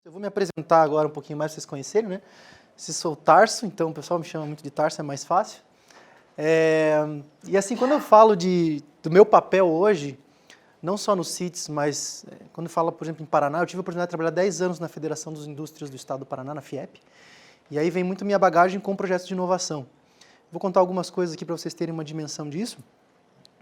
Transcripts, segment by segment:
Eu vou me apresentar agora um pouquinho mais para vocês conhecerem, né? Se sou o Tarso, então o pessoal me chama muito de Tarso, é mais fácil. E assim, quando eu falo do meu papel hoje, não só no CITES, mas quando eu falo, por exemplo, em Paraná, eu tive a oportunidade de trabalhar 10 anos na Federação das Indústrias do Estado do Paraná, na FIEP, e aí vem muito minha bagagem com projetos de inovação. Vou contar algumas coisas aqui para vocês terem uma dimensão disso,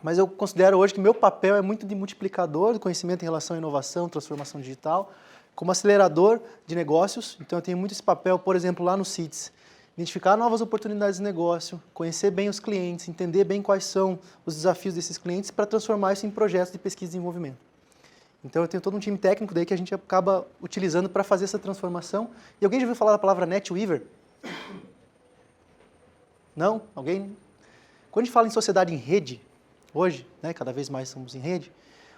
mas eu considero hoje que meu papel é muito de multiplicador do conhecimento em relação à inovação, transformação digital, como acelerador de negócios. Então eu tenho muito esse papel, por exemplo, lá no CITES, identificar novas oportunidades de negócio, conhecer bem os clientes, entender bem quais são os desafios desses clientes para transformar isso em projetos de pesquisa e desenvolvimento. Então eu tenho todo um time técnico daí que a gente acaba utilizando para fazer essa transformação. E alguém já ouviu falar da palavra NetWeaver? Não? Alguém? Quando a gente fala em sociedade em rede, hoje, né, cada vez mais somos em rede,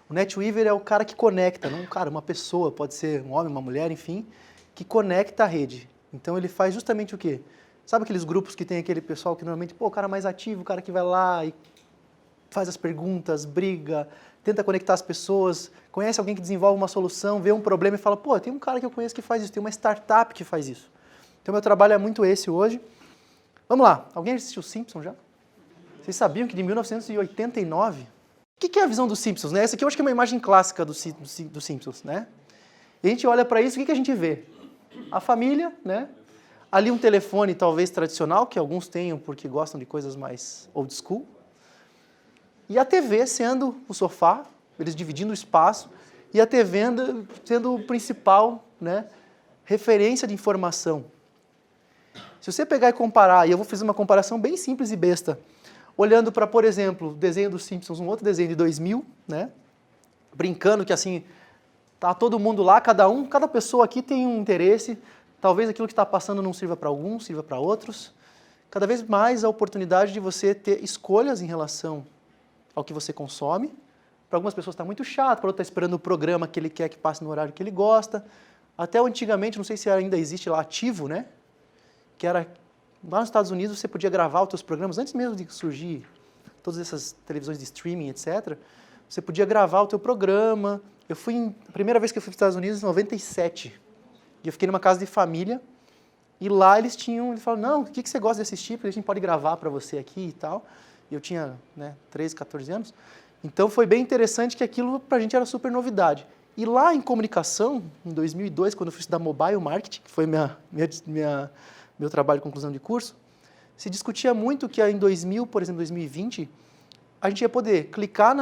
o NetWeaver é o cara que conecta, não um cara, uma pessoa, pode ser um homem, uma mulher, enfim, que conecta a rede. Então ele faz justamente o quê? Sabe aqueles grupos que tem aquele pessoal que normalmente, pô, o cara mais ativo, o cara que vai lá e faz as perguntas, briga, tenta conectar as pessoas, conhece alguém que desenvolve uma solução, vê um problema e fala, pô, tem um cara que eu conheço que faz isso, tem uma startup que faz isso. Então meu trabalho é muito esse hoje. Vamos lá, alguém assistiu Simpsons já? Vocês sabiam que de 1989... O que é a visão dos Simpsons, né? Essa aqui eu acho que é uma imagem clássica dos Simpsons, né? E a gente olha para isso, o que a gente vê? A família, né? Ali um telefone talvez tradicional, que alguns tenham porque gostam de coisas mais old school. E a TV sendo o sofá, eles dividindo o espaço, e a TV sendo o principal, né, referência de informação. Se você pegar e comparar, e eu vou fazer uma comparação bem simples e besta, olhando para, por exemplo, o desenho dos Simpsons, um outro desenho de 2000, né? Brincando que assim, tá todo mundo lá, cada pessoa aqui tem um interesse, talvez aquilo que está passando não sirva para alguns, sirva para outros. Cada vez mais a oportunidade de você ter escolhas em relação ao que você consome. Para algumas pessoas está muito chato, para outras está esperando o programa que ele quer que passe no horário que ele gosta. Até antigamente, não sei se ainda existe lá, Ativo, né? Que era... Lá nos Estados Unidos você podia gravar os seus programas, antes mesmo de surgir todas essas televisões de streaming, etc. Você podia gravar o teu programa. A primeira vez que eu fui para os Estados Unidos, em 97. E eu fiquei numa casa de família. E lá eles falaram, não, o que você gosta de assistir? Porque a gente pode gravar para você aqui e tal. E eu tinha, né, 13, 14 anos. Então foi bem interessante que aquilo para a gente era super novidade. E lá em comunicação, em 2002, quando eu fui estudar mobile marketing, que foi meu trabalho de conclusão de curso, se discutia muito que em 2000, por exemplo, 2020, a gente ia poder clicar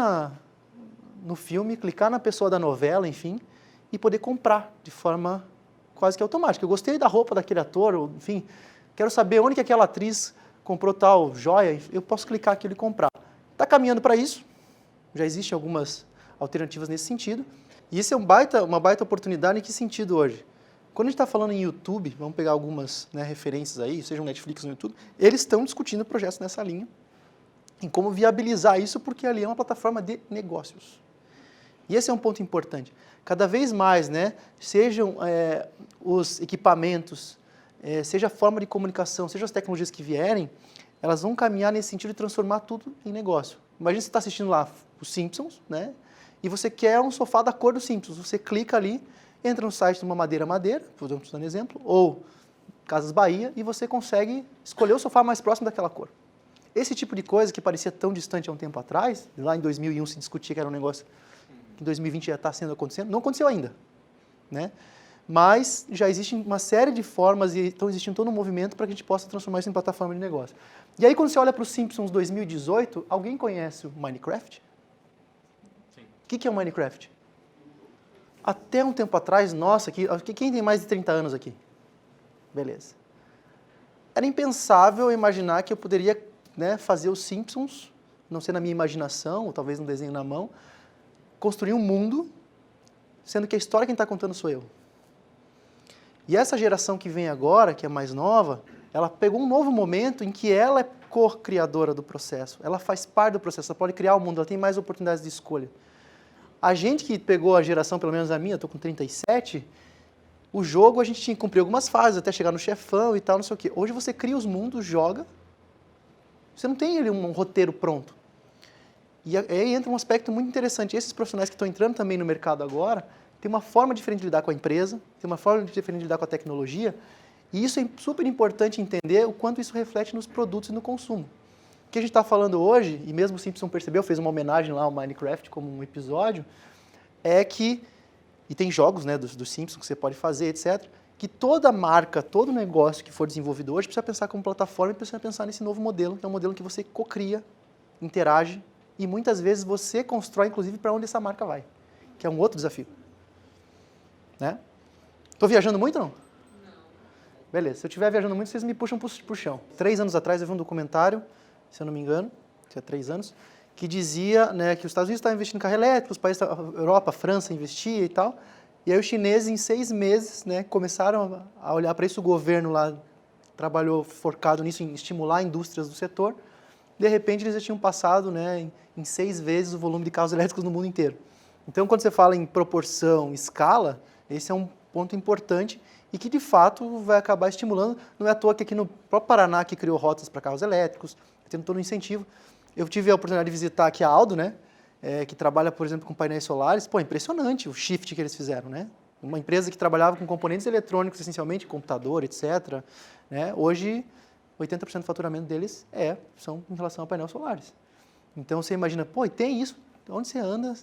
no filme, clicar na pessoa da novela, enfim, e poder comprar de forma quase que automática. Eu gostei da roupa daquele ator, enfim, quero saber onde que aquela atriz comprou tal joia, eu posso clicar aquilo e comprar. Está caminhando para isso, já existem algumas alternativas nesse sentido, e isso é uma baita oportunidade em que sentido hoje? Quando a gente está falando em YouTube, vamos pegar algumas, né, referências aí, seja um Netflix no YouTube, eles estão discutindo projetos nessa linha, em como viabilizar isso, porque ali é uma plataforma de negócios. E esse é um ponto importante. Cada vez mais, né, sejam os equipamentos, seja a forma de comunicação, seja as tecnologias que vierem, elas vão caminhar nesse sentido de transformar tudo em negócio. Imagina você está assistindo lá os Simpsons, né, e você quer um sofá da cor dos Simpsons, você clica ali, entra no site de uma Madeira, podemos dar um exemplo, ou Casas Bahia, e você consegue escolher o sofá mais próximo daquela cor. Esse tipo de coisa que parecia tão distante há um tempo atrás, lá em 2001 se discutia que era um negócio que em 2020 já está acontecendo, não aconteceu ainda, né? Mas já existe uma série de formas e estão existindo todo um movimento para que a gente possa transformar isso em plataforma de negócio. E aí quando você olha para os Simpsons 2018, alguém conhece o Minecraft? Sim. O que é o Minecraft? Até um tempo atrás, nossa, quem tem mais de 30 anos aqui? Beleza. Era impensável imaginar que eu poderia, né, fazer os Simpsons, não ser na minha imaginação, ou talvez um desenho na mão, construir um mundo, sendo que a história quem está contando sou eu. E essa geração que vem agora, que é mais nova, ela pegou um novo momento em que ela é co-criadora do processo, ela faz parte do processo, ela pode criar o mundo, ela tem mais oportunidades de escolha. A gente que pegou a geração, pelo menos a minha, eu estou com 37, o jogo a gente tinha que cumprir algumas fases, até chegar no chefão e tal, não sei o quê. Hoje você cria os mundos, joga, você não tem ali um roteiro pronto. E aí entra um aspecto muito interessante. Esses profissionais que estão entrando também no mercado agora, tem uma forma diferente de lidar com a empresa, tem uma forma diferente de lidar com a tecnologia, e isso é super importante entender o quanto isso reflete nos produtos e no consumo. O que a gente está falando hoje, e mesmo o Simpson percebeu, fez uma homenagem lá ao Minecraft como um episódio, é que, e tem jogos, né, dos Simpsons que você pode fazer, etc., que toda marca, todo negócio que for desenvolvido hoje precisa pensar como plataforma e precisa pensar nesse novo modelo, que é um modelo que você cocria, interage, e muitas vezes você constrói, inclusive, para onde essa marca vai, que é um outro desafio. Né? Estou viajando muito ou não? Não. Beleza, se eu estiver viajando muito, vocês me puxam para o chão. 3 anos atrás eu vi um documentário, se eu não me engano, tinha 3 anos, que dizia, né, que os Estados Unidos estavam investindo em carro elétrico, os países, a Europa, a França investia e tal, e aí os chineses, em 6 meses, né, começaram a olhar para isso, o governo lá trabalhou focado nisso, em estimular indústrias do setor, de repente eles já tinham passado, né, em 6 vezes o volume de carros elétricos no mundo inteiro. Então, quando você fala em proporção, escala, esse é um ponto importante e que, de fato, vai acabar estimulando. Não é à toa que aqui no próprio Paraná, que criou rotas para carros elétricos, tendo todo um incentivo. Eu tive a oportunidade de visitar aqui a Aldo, né, que trabalha, por exemplo, com painéis solares. Pô, impressionante o shift que eles fizeram, né? Uma empresa que trabalhava com componentes eletrônicos, essencialmente, computador, etc., né? Hoje, 80% do faturamento deles são em relação a painéis solares. Então, você imagina, pô, e tem isso? Onde você anda,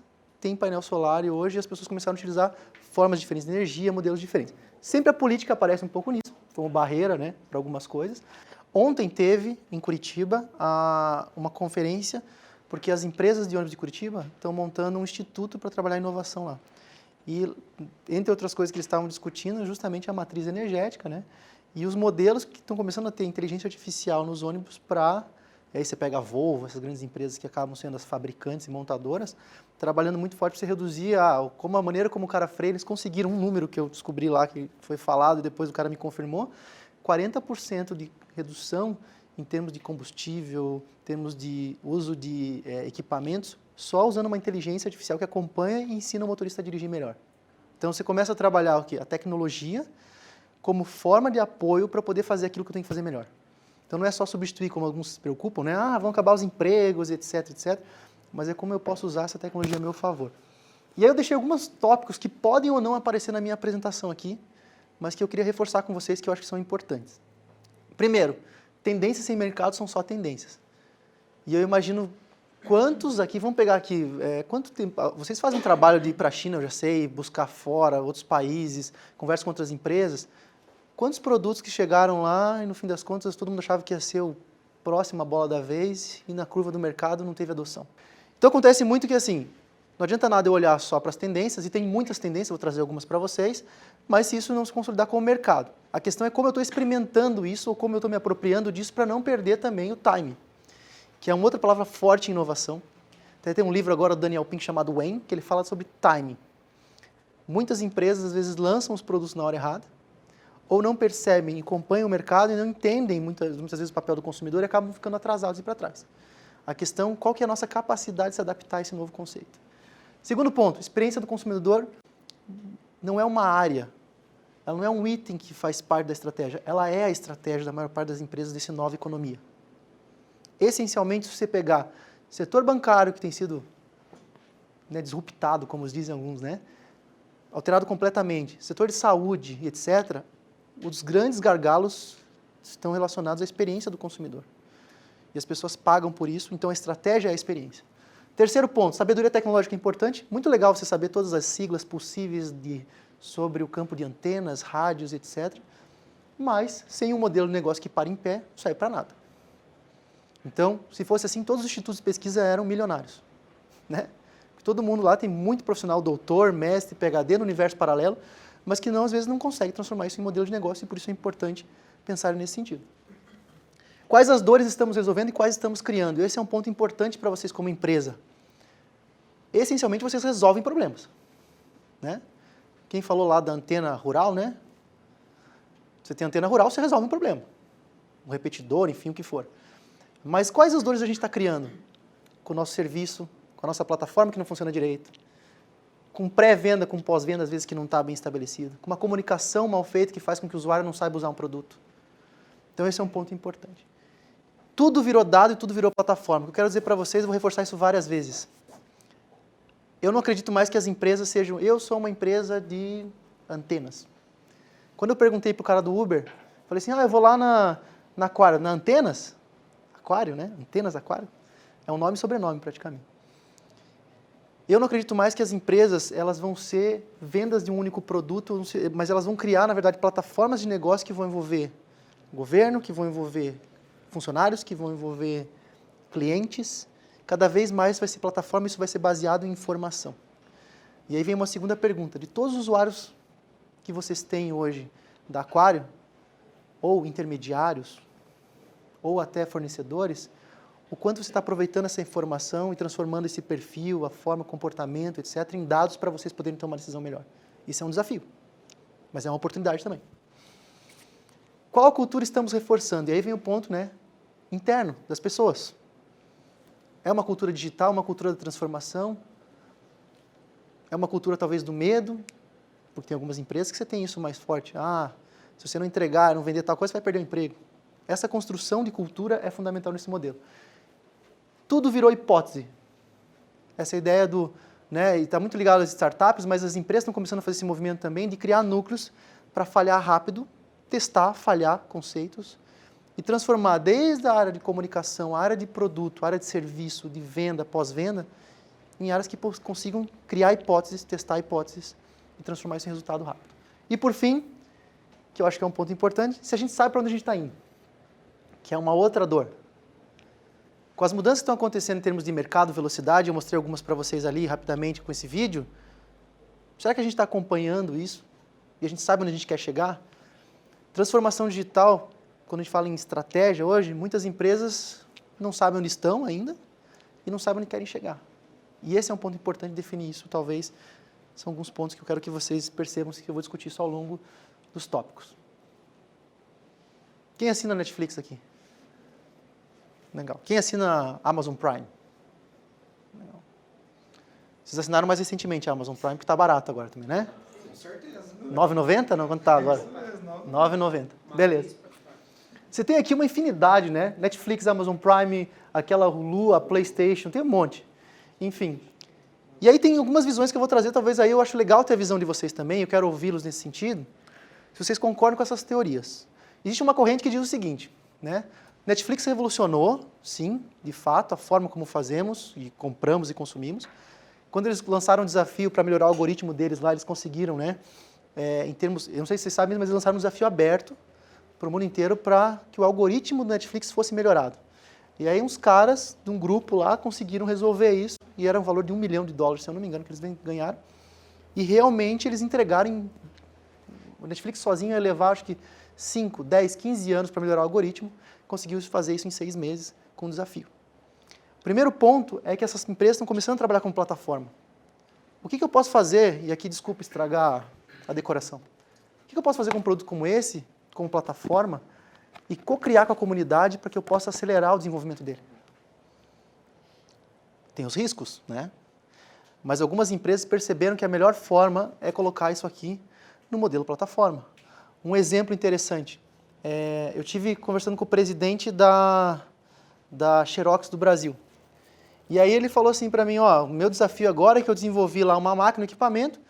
tem painel solar e hoje as pessoas começaram a utilizar formas diferentes de energia, modelos diferentes. Sempre a política aparece um pouco nisso, como barreira, né, para algumas coisas. Ontem teve, em Curitiba, uma conferência, porque as empresas de ônibus de Curitiba estão montando um instituto para trabalhar inovação lá. E, entre outras coisas que eles estavam discutindo, justamente a matriz energética, né, e os modelos que estão começando a ter inteligência artificial nos ônibus para... Aí você pega a Volvo, essas grandes empresas que acabam sendo as fabricantes e montadoras, trabalhando muito forte para você reduzir a maneira como o cara freia. Eles conseguiram um número que eu descobri lá, que foi falado e depois o cara me confirmou, 40% de redução em termos de combustível, em termos de uso de equipamentos, só usando uma inteligência artificial que acompanha e ensina o motorista a dirigir melhor. Então você começa a trabalhar a tecnologia como forma de apoio para poder fazer aquilo que eu tenho que fazer melhor. Então não é só substituir, como alguns se preocupam, né? Vão acabar os empregos, etc, etc. Mas é como eu posso usar essa tecnologia a meu favor. E aí eu deixei alguns tópicos que podem ou não aparecer na minha apresentação aqui, mas que eu queria reforçar com vocês que eu acho que são importantes. Primeiro, tendências sem mercado são só tendências. E eu imagino quantos aqui, vamos pegar aqui, quanto tempo, vocês fazem um trabalho de ir para a China, eu já sei, buscar fora, outros países, conversam com outras empresas. Quantos produtos que chegaram lá e, no fim das contas, todo mundo achava que ia ser o próximo a bola da vez e na curva do mercado não teve adoção. Então, acontece muito que, assim, não adianta nada eu olhar só para as tendências, e tem muitas tendências, vou trazer algumas para vocês, mas se isso não se consolidar com o mercado. A questão é como eu estou experimentando isso ou como eu estou me apropriando disso para não perder também o time, que é uma outra palavra forte em inovação. Tem um livro agora do Daniel Pink chamado When, que ele fala sobre timing. Muitas empresas, às vezes, lançam os produtos na hora errada, ou não percebem e acompanham o mercado e não entendem muitas vezes o papel do consumidor e acabam ficando atrasados e para trás. A questão, qual que é a nossa capacidade de se adaptar a esse novo conceito? Segundo ponto, experiência do consumidor não é uma área, ela não é um item que faz parte da estratégia, ela é a estratégia da maior parte das empresas dessa nova economia. Essencialmente, se você pegar setor bancário que tem sido, né, disruptado, como dizem alguns, né, alterado completamente, setor de saúde, etc., os grandes gargalos estão relacionados à experiência do consumidor. E as pessoas pagam por isso, então a estratégia é a experiência. Terceiro ponto, sabedoria tecnológica é importante. Muito legal você saber todas as siglas possíveis sobre o campo de antenas, rádios, etc. Mas, sem um modelo de negócio que pare em pé, não sai para nada. Então, se fosse assim, todos os institutos de pesquisa eram milionários. Né? Todo mundo lá tem muito profissional, doutor, mestre, PhD no universo paralelo, mas que não, às vezes não consegue transformar isso em modelo de negócio e por isso é importante pensar nesse sentido. Quais as dores estamos resolvendo e quais estamos criando? Esse é um ponto importante para vocês como empresa. Essencialmente, vocês resolvem problemas. Né? Quem falou lá da antena rural, né? Você tem antena rural, você resolve um problema. Um repetidor, enfim, o que for. Mas quais as dores a gente está criando? Com o nosso serviço, com a nossa plataforma que não funciona direito, com pré-venda, com pós-venda, às vezes que não está bem estabelecido, com uma comunicação mal feita que faz com que o usuário não saiba usar um produto. Então esse é um ponto importante. Tudo virou dado e tudo virou plataforma. O que eu quero dizer para vocês, eu vou reforçar isso várias vezes. Eu não acredito mais que as empresas sejam... Eu sou uma empresa de antenas. Quando eu perguntei para o cara do Uber, falei assim, eu vou lá na Aquário, na Antenas? Aquário, né? Antenas Aquário. É um nome e sobrenome, praticamente. Eu não acredito mais que as empresas elas vão ser vendas de um único produto, mas elas vão criar, na verdade, plataformas de negócio que vão envolver governo, que vão envolver funcionários, que vão envolver clientes. Cada vez mais vai ser plataforma, isso vai ser baseado em informação. E aí vem uma segunda pergunta. De todos os usuários que vocês têm hoje da Aquário, ou intermediários, ou até fornecedores, o quanto você está aproveitando essa informação e transformando esse perfil, a forma, o comportamento, etc., em dados para vocês poderem tomar uma decisão melhor. Isso é um desafio, mas é uma oportunidade também. Qual cultura estamos reforçando? E aí vem o ponto, né, interno das pessoas. É uma cultura digital, uma cultura da transformação? É uma cultura talvez do medo? Porque tem algumas empresas que você tem isso mais forte. Se você não entregar, não vender tal coisa, você vai perder o emprego. Essa construção de cultura é fundamental nesse modelo. Tudo virou hipótese. Essa ideia do... e está muito ligado às startups, mas as empresas estão começando a fazer esse movimento também de criar núcleos para falhar rápido, testar, falhar conceitos e transformar desde a área de comunicação, a área de produto, a área de serviço, de venda, pós-venda, em áreas que consigam criar hipóteses, testar hipóteses e transformar isso em resultado rápido. E por fim, que eu acho que é um ponto importante, se a gente sabe para onde a gente está indo, que é uma outra dor. Com as mudanças que estão acontecendo em termos de mercado, velocidade, eu mostrei algumas para vocês ali rapidamente com esse vídeo, será que a gente está acompanhando isso? E a gente sabe onde a gente quer chegar? Transformação digital, quando a gente fala em estratégia hoje, muitas empresas não sabem onde estão ainda e não sabem onde querem chegar. E esse é um ponto importante de definir isso, talvez. São alguns pontos que eu quero que vocês percebam, que eu vou discutir isso ao longo dos tópicos. Quem assina a Netflix aqui? Legal. Quem assina a Amazon Prime? Legal. Vocês assinaram mais recentemente a Amazon Prime, porque está barato agora também, né? Com certeza. R$ 9,90? Não, quanto está agora? R$ 9,90. Beleza. Você tem aqui uma infinidade, né? Netflix, Amazon Prime, aquela Hulu, a PlayStation, tem um monte. Enfim. E aí tem algumas visões que eu vou trazer, talvez aí eu acho legal ter a visão de vocês também, eu quero ouvi-los nesse sentido, se vocês concordam com essas teorias. Existe uma corrente que diz o seguinte, né? Netflix revolucionou, sim, de fato, a forma como fazemos, e compramos e consumimos. Quando eles lançaram um desafio para melhorar o algoritmo deles lá, eles conseguiram, né? Em termos, eu não sei se vocês sabem, mas eles lançaram um desafio aberto para o mundo inteiro para que o algoritmo do Netflix fosse melhorado. E aí uns caras de um grupo lá conseguiram resolver isso, e era um valor de $1 milhão, se eu não me engano, que eles ganharam. E realmente eles entregaram, o Netflix sozinho ia levar, acho que 5, 10, 15 anos para melhorar o algoritmo, conseguiu fazer isso em 6 meses com um desafio. O primeiro ponto é que essas empresas estão começando a trabalhar como plataforma. O que eu posso fazer, e aqui desculpa estragar a decoração, o que eu posso fazer com um produto como esse, como plataforma, e co-criar com a comunidade para que eu possa acelerar o desenvolvimento dele? Tem os riscos, né? Mas algumas empresas perceberam que a melhor forma é colocar isso aqui no modelo plataforma. Um exemplo interessante, eu tive conversando com o presidente da Xerox do Brasil. E aí ele falou assim para mim, o meu desafio agora é que eu desenvolvi lá uma máquina, um equipamento,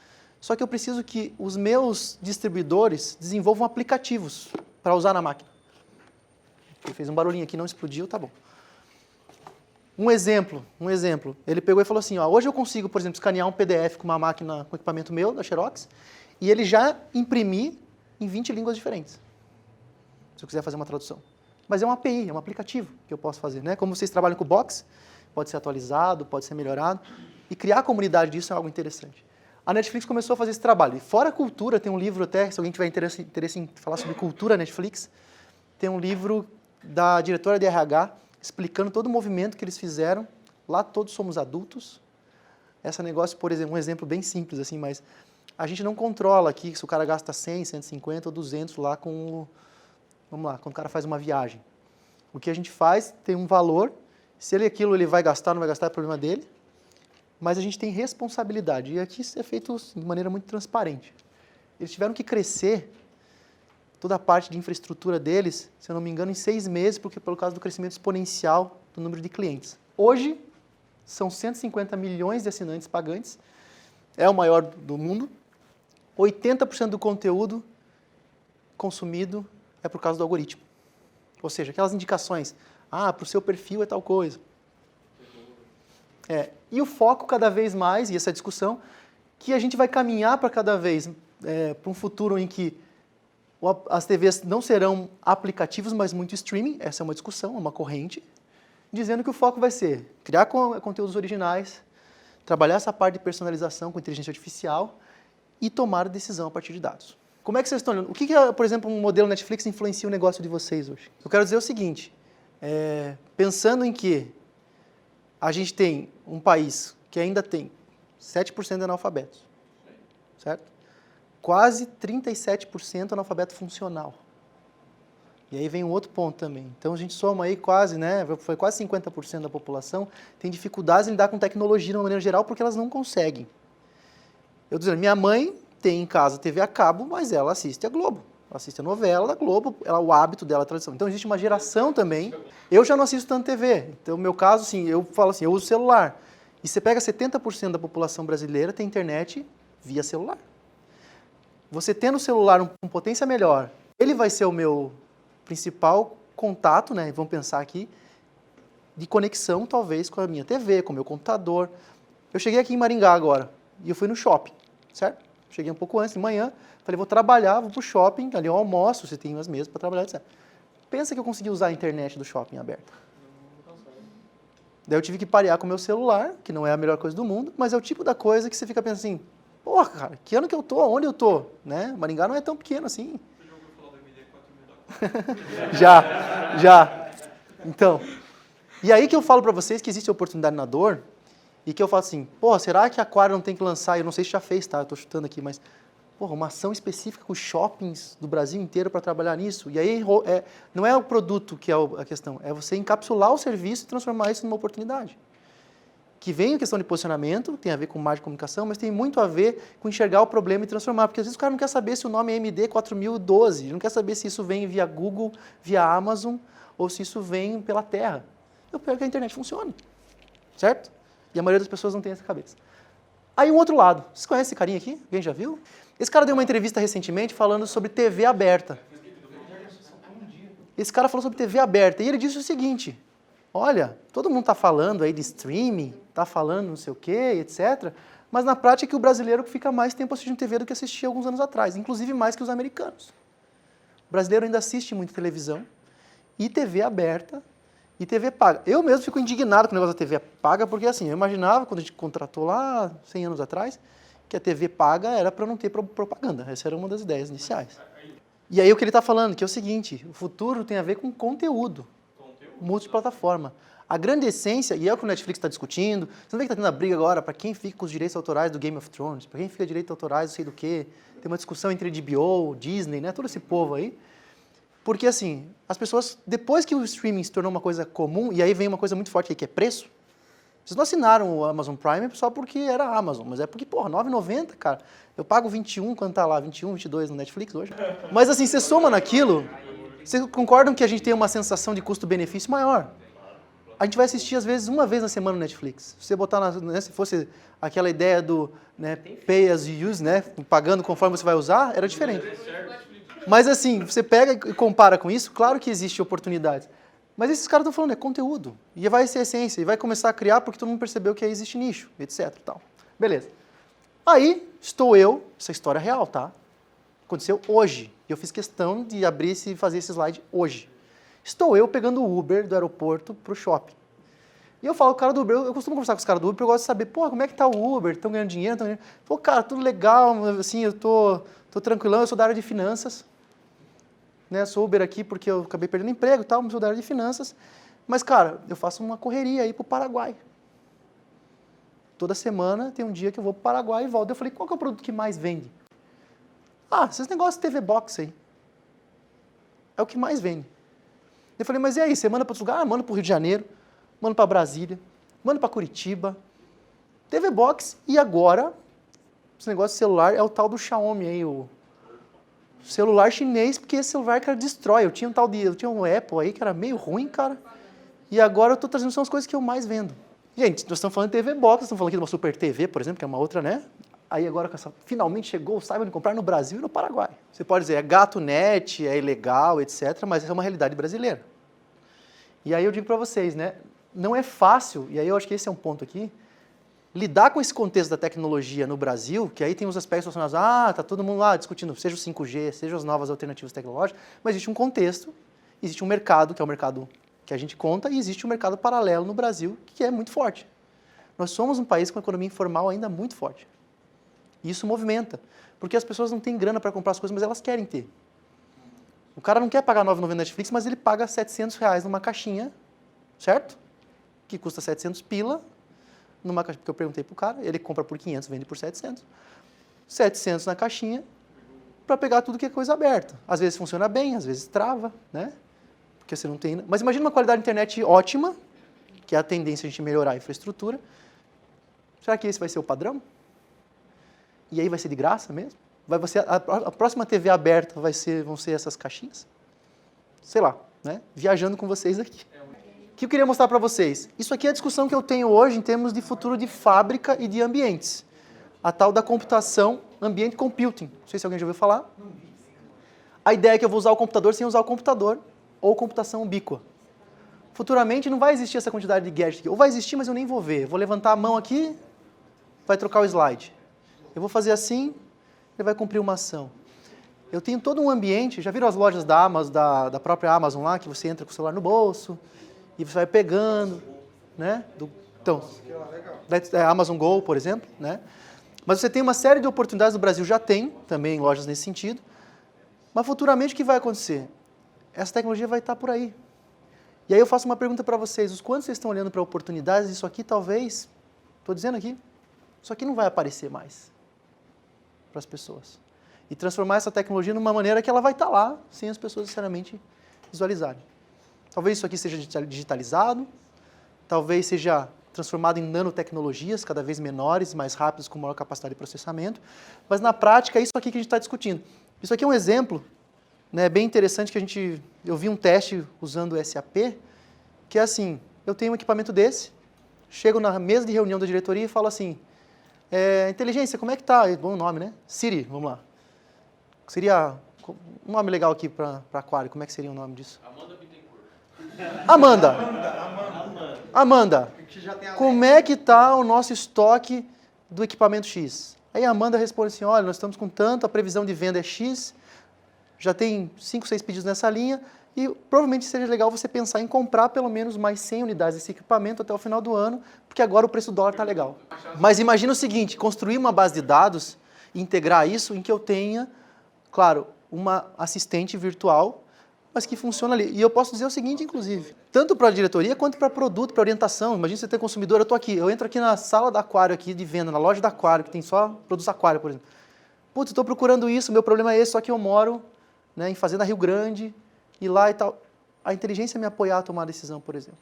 só que eu preciso que os meus distribuidores desenvolvam aplicativos para usar na máquina. Ele fez um barulhinho aqui, não explodiu, tá bom. Um exemplo. Ele pegou e falou assim, hoje eu consigo, por exemplo, escanear um PDF com uma máquina, com equipamento meu, da Xerox, e ele já imprimir em 20 línguas diferentes, se eu quiser fazer uma tradução. Mas é uma API, é um aplicativo que eu posso fazer, né? Como vocês trabalham com o Box, pode ser atualizado, pode ser melhorado, e criar a comunidade disso é algo interessante. A Netflix começou a fazer esse trabalho. E fora a cultura, tem um livro até, se alguém tiver interesse em falar sobre cultura Netflix, tem um livro da diretora de RH, explicando todo o movimento que eles fizeram. Lá todos somos adultos. Esse negócio, por exemplo, um exemplo bem simples, assim, mas a gente não controla aqui se o cara gasta 100, 150 ou 200 lá com vamos lá, quando o cara faz uma viagem. O que a gente faz tem um valor, se aquilo ele vai gastar ou não vai gastar é problema dele, mas a gente tem responsabilidade. E aqui isso é feito de maneira muito transparente. Eles tiveram que crescer toda a parte de infraestrutura deles, se eu não me engano, em 6 meses, porque pelo causa do crescimento exponencial do número de clientes. Hoje, são 150 milhões de assinantes pagantes, é o maior do mundo. 80% do conteúdo consumido é por causa do algoritmo. Ou seja, aquelas indicações, para o seu perfil é tal coisa. E o foco cada vez mais, e essa discussão, que a gente vai caminhar para cada vez para um futuro em que as TVs não serão aplicativos, mas muito streaming, essa é uma discussão, uma corrente, dizendo que o foco vai ser criar conteúdos originais, trabalhar essa parte de personalização com inteligência artificial e tomar decisão a partir de dados. Como é que vocês estão olhando? O que, por exemplo, um modelo Netflix influencia o negócio de vocês hoje? Eu quero dizer o seguinte, pensando em que a gente tem um país que ainda tem 7% de analfabetos, certo? Quase 37% analfabeto funcional. E aí vem um outro ponto também. Então a gente soma aí quase, foi quase 50% da população tem dificuldades em lidar com tecnologia de uma maneira geral porque elas não conseguem. Eu dizendo, minha mãe tem em casa TV a cabo, mas ela assiste a Globo. Ela assiste a novela da Globo, o hábito dela, a tradição. Então existe uma geração também. Eu já não assisto tanto TV. Então no meu caso, assim, eu falo assim, eu uso celular. E você pega 70% da população brasileira tem internet via celular. Você tendo o celular com potência melhor, ele vai ser o meu principal contato, vamos pensar aqui, de conexão talvez com a minha TV, com o meu computador. Eu cheguei aqui em Maringá agora e eu fui no shopping, certo? Cheguei um pouco antes, de manhã, falei, vou trabalhar, vou pro shopping, ali eu almoço, você tem as mesas para trabalhar, etc. Pensa que eu consegui usar a internet do shopping aberta. Daí eu tive que parear com o meu celular, que não é a melhor coisa do mundo, mas é o tipo da coisa que você fica pensando assim, porra, cara, que ano que eu tô? Onde eu tô? Maringá não é tão pequeno assim. Você já ouviu falar do MD 4000? Já. Então, e aí que eu falo para vocês que existe oportunidade na dor e que eu falo assim, porra, será que a Aquário não tem que lançar, eu não sei se já fez, tá? Eu tô chutando aqui, mas, porra, uma ação específica com os shoppings do Brasil inteiro para trabalhar nisso. E aí não é o produto que é a questão, é você encapsular o serviço e transformar isso numa oportunidade. Que vem a questão de posicionamento, tem a ver com marketing de comunicação, mas tem muito a ver com enxergar o problema e transformar. Porque às vezes o cara não quer saber se o nome é MD 4012, ele não quer saber se isso vem via Google, via Amazon, ou se isso vem pela Terra. Eu quero que a internet funcione, certo? E a maioria das pessoas não tem essa cabeça. Aí um outro lado, vocês conhecem esse carinha aqui? Alguém já viu? Esse cara deu uma entrevista recentemente falando sobre TV aberta. Esse cara falou sobre TV aberta e ele disse o seguinte, olha, todo mundo está falando aí de streaming, está falando não sei o quê, etc. Mas na prática é que o brasileiro fica mais tempo assistindo TV do que assistia alguns anos atrás, inclusive mais que os americanos. O brasileiro ainda assiste muito televisão e TV aberta e TV paga. Eu mesmo fico indignado com o negócio da TV paga, porque assim, eu imaginava quando a gente contratou lá 100 anos atrás, que a TV paga era para não ter propaganda. Essa era uma das ideias iniciais. E aí o que ele está falando, que é o seguinte, o futuro tem a ver com conteúdo. Multiplataforma. A grande essência, e é o que o Netflix está discutindo, você não vê que está tendo a briga agora para quem fica com os direitos autorais do Game of Thrones, para quem fica direitos autorais não sei do quê, tem uma discussão entre HBO, Disney, todo esse povo aí, porque assim, as pessoas, depois que o streaming se tornou uma coisa comum, e aí vem uma coisa muito forte aí, que é preço, vocês não assinaram o Amazon Prime só porque era Amazon, mas é porque, porra, R$ 9,90, cara, eu pago 21 quando tá lá, 21, 22 no Netflix hoje, mas assim, você soma naquilo, vocês concordam que a gente tem uma sensação de custo-benefício maior? A gente vai assistir, às vezes, uma vez na semana no Netflix. Se você botar, se fosse aquela ideia do pay as you use, pagando conforme você vai usar, era diferente. Mas assim, você pega e compara com isso, claro que existe oportunidades. Mas esses caras estão falando, é conteúdo. E vai ser essência, e vai começar a criar porque todo mundo percebeu que aí existe nicho, etc. Tal. Beleza. Aí, estou eu, essa história é real, tá? Aconteceu hoje. E eu fiz questão de abrir e fazer esse slide hoje. Estou eu pegando o Uber do aeroporto para o shopping. E eu falo com o cara do Uber, eu costumo conversar com os caras do Uber, porque eu gosto de saber, pô, como é que tá o Uber? Estão ganhando dinheiro? Pô, cara, tudo legal, assim, eu tô tranquilão, eu sou da área de finanças. Sou Uber aqui porque eu acabei perdendo emprego e tal, mas sou da área de finanças. Mas, cara, eu faço uma correria aí para o Paraguai. Toda semana tem um dia que eu vou para o Paraguai e volto. Eu falei, qual que é o produto que mais vende? Esses negócios de TV Box aí. É o que mais vende. Eu falei, mas e aí, você manda para outro lugar? Manda para o Rio de Janeiro, manda para Brasília, manda para Curitiba. TV Box e agora, esse negócio de celular é o tal do Xiaomi aí, o celular chinês, porque esse celular, cara, destrói. Eu tinha um Apple aí que era meio ruim, cara. E agora eu estou trazendo, são as coisas que eu mais vendo. Gente, nós estamos falando de TV Box, nós estamos falando aqui de uma Super TV, por exemplo, que é uma outra, né? Aí agora, finalmente chegou, saiba onde comprar no Brasil e no Paraguai. Você pode dizer, é gato net, é ilegal, etc., mas é uma realidade brasileira. E aí eu digo para vocês, né? Não é fácil, e aí eu acho que esse é um ponto aqui, lidar com esse contexto da tecnologia no Brasil, que aí tem os aspectos relacionados, tá todo mundo lá discutindo, seja o 5G, seja as novas alternativas tecnológicas, mas existe um contexto, existe um mercado, que é o mercado que a gente conta, e existe um mercado paralelo no Brasil, que é muito forte. Nós somos um país com uma economia informal ainda muito forte. E isso movimenta, porque as pessoas não têm grana para comprar as coisas, mas elas querem ter. O cara não quer pagar R$ 9,90 na Netflix, mas ele paga R$700 numa caixinha, certo? Que custa 700 pila, numa caixinha, porque eu perguntei pro cara, ele compra por 500, vende por 700. 700 na caixinha, para pegar tudo que é coisa aberta. Às vezes funciona bem, às vezes trava, né? Porque você não tem... Mas imagina uma qualidade de internet ótima, que é a tendência a gente melhorar a infraestrutura. Será que esse vai ser o padrão? E aí vai ser de graça mesmo? A próxima TV aberta vão ser essas caixinhas? Sei lá, né? Viajando com vocês aqui. O que eu queria mostrar para vocês? Isso aqui é a discussão que eu tenho hoje em termos de futuro de fábrica e de ambientes. A tal da computação, ambient computing. Não sei se alguém já ouviu falar. A ideia é que eu vou usar o computador sem usar o computador, ou computação ubíqua. Futuramente não vai existir essa quantidade de gadgets aqui. Ou vai existir, mas eu nem vou ver. Eu vou levantar a mão aqui, vai trocar o slide. Eu vou fazer assim, ele vai cumprir uma ação. Eu tenho todo um ambiente, já viram as lojas da Amazon, da própria Amazon lá, que você entra com o celular no bolso, e você vai pegando, né? Então, da Amazon Go, por exemplo, né? Mas você tem uma série de oportunidades, no Brasil já tem, também lojas nesse sentido, mas futuramente o que vai acontecer? Essa tecnologia vai estar por aí. E aí eu faço uma pergunta para vocês, os quantos vocês estão olhando para oportunidades, isso aqui talvez, estou dizendo aqui, isso aqui não vai aparecer mais para as pessoas. E transformar essa tecnologia numa maneira que ela vai estar lá, sem as pessoas necessariamente visualizarem. Talvez isso aqui seja digitalizado, talvez seja transformado em nanotecnologias cada vez menores, mais rápidas, com maior capacidade de processamento, mas na prática é isso aqui que a gente está discutindo. Isso aqui é um exemplo, né, bem interessante que eu vi um teste usando o SAP, que é assim, eu tenho um equipamento desse, chego na mesa de reunião da diretoria e falo assim, inteligência, como é que tá? Bom nome, né? Siri, vamos lá. Seria um nome legal aqui para aquário, como é que seria o nome disso? Amanda Bittencourt. Amanda, como é que está o nosso estoque do equipamento X? Aí a Amanda responde assim, olha, nós estamos com tanto, a previsão de venda é X, já tem 5, 6 pedidos nessa linha, e provavelmente seja legal você pensar em comprar pelo menos mais 100 unidades desse equipamento até o final do ano, porque agora o preço do dólar está legal. Mas imagina o seguinte, construir uma base de dados e integrar isso em que eu tenha, claro, uma assistente virtual, mas que funciona ali. E eu posso dizer o seguinte, inclusive, tanto para a diretoria quanto para produto, para orientação. Imagina você ter consumidor, eu estou aqui, eu entro aqui na sala da aquário aqui de venda, na loja da aquário, que tem só produtos aquário, por exemplo. Putz, estou procurando isso, meu problema é esse, só que eu moro, né, em Fazenda Rio Grande, e lá e tal. A inteligência me apoiar a tomar a decisão, por exemplo.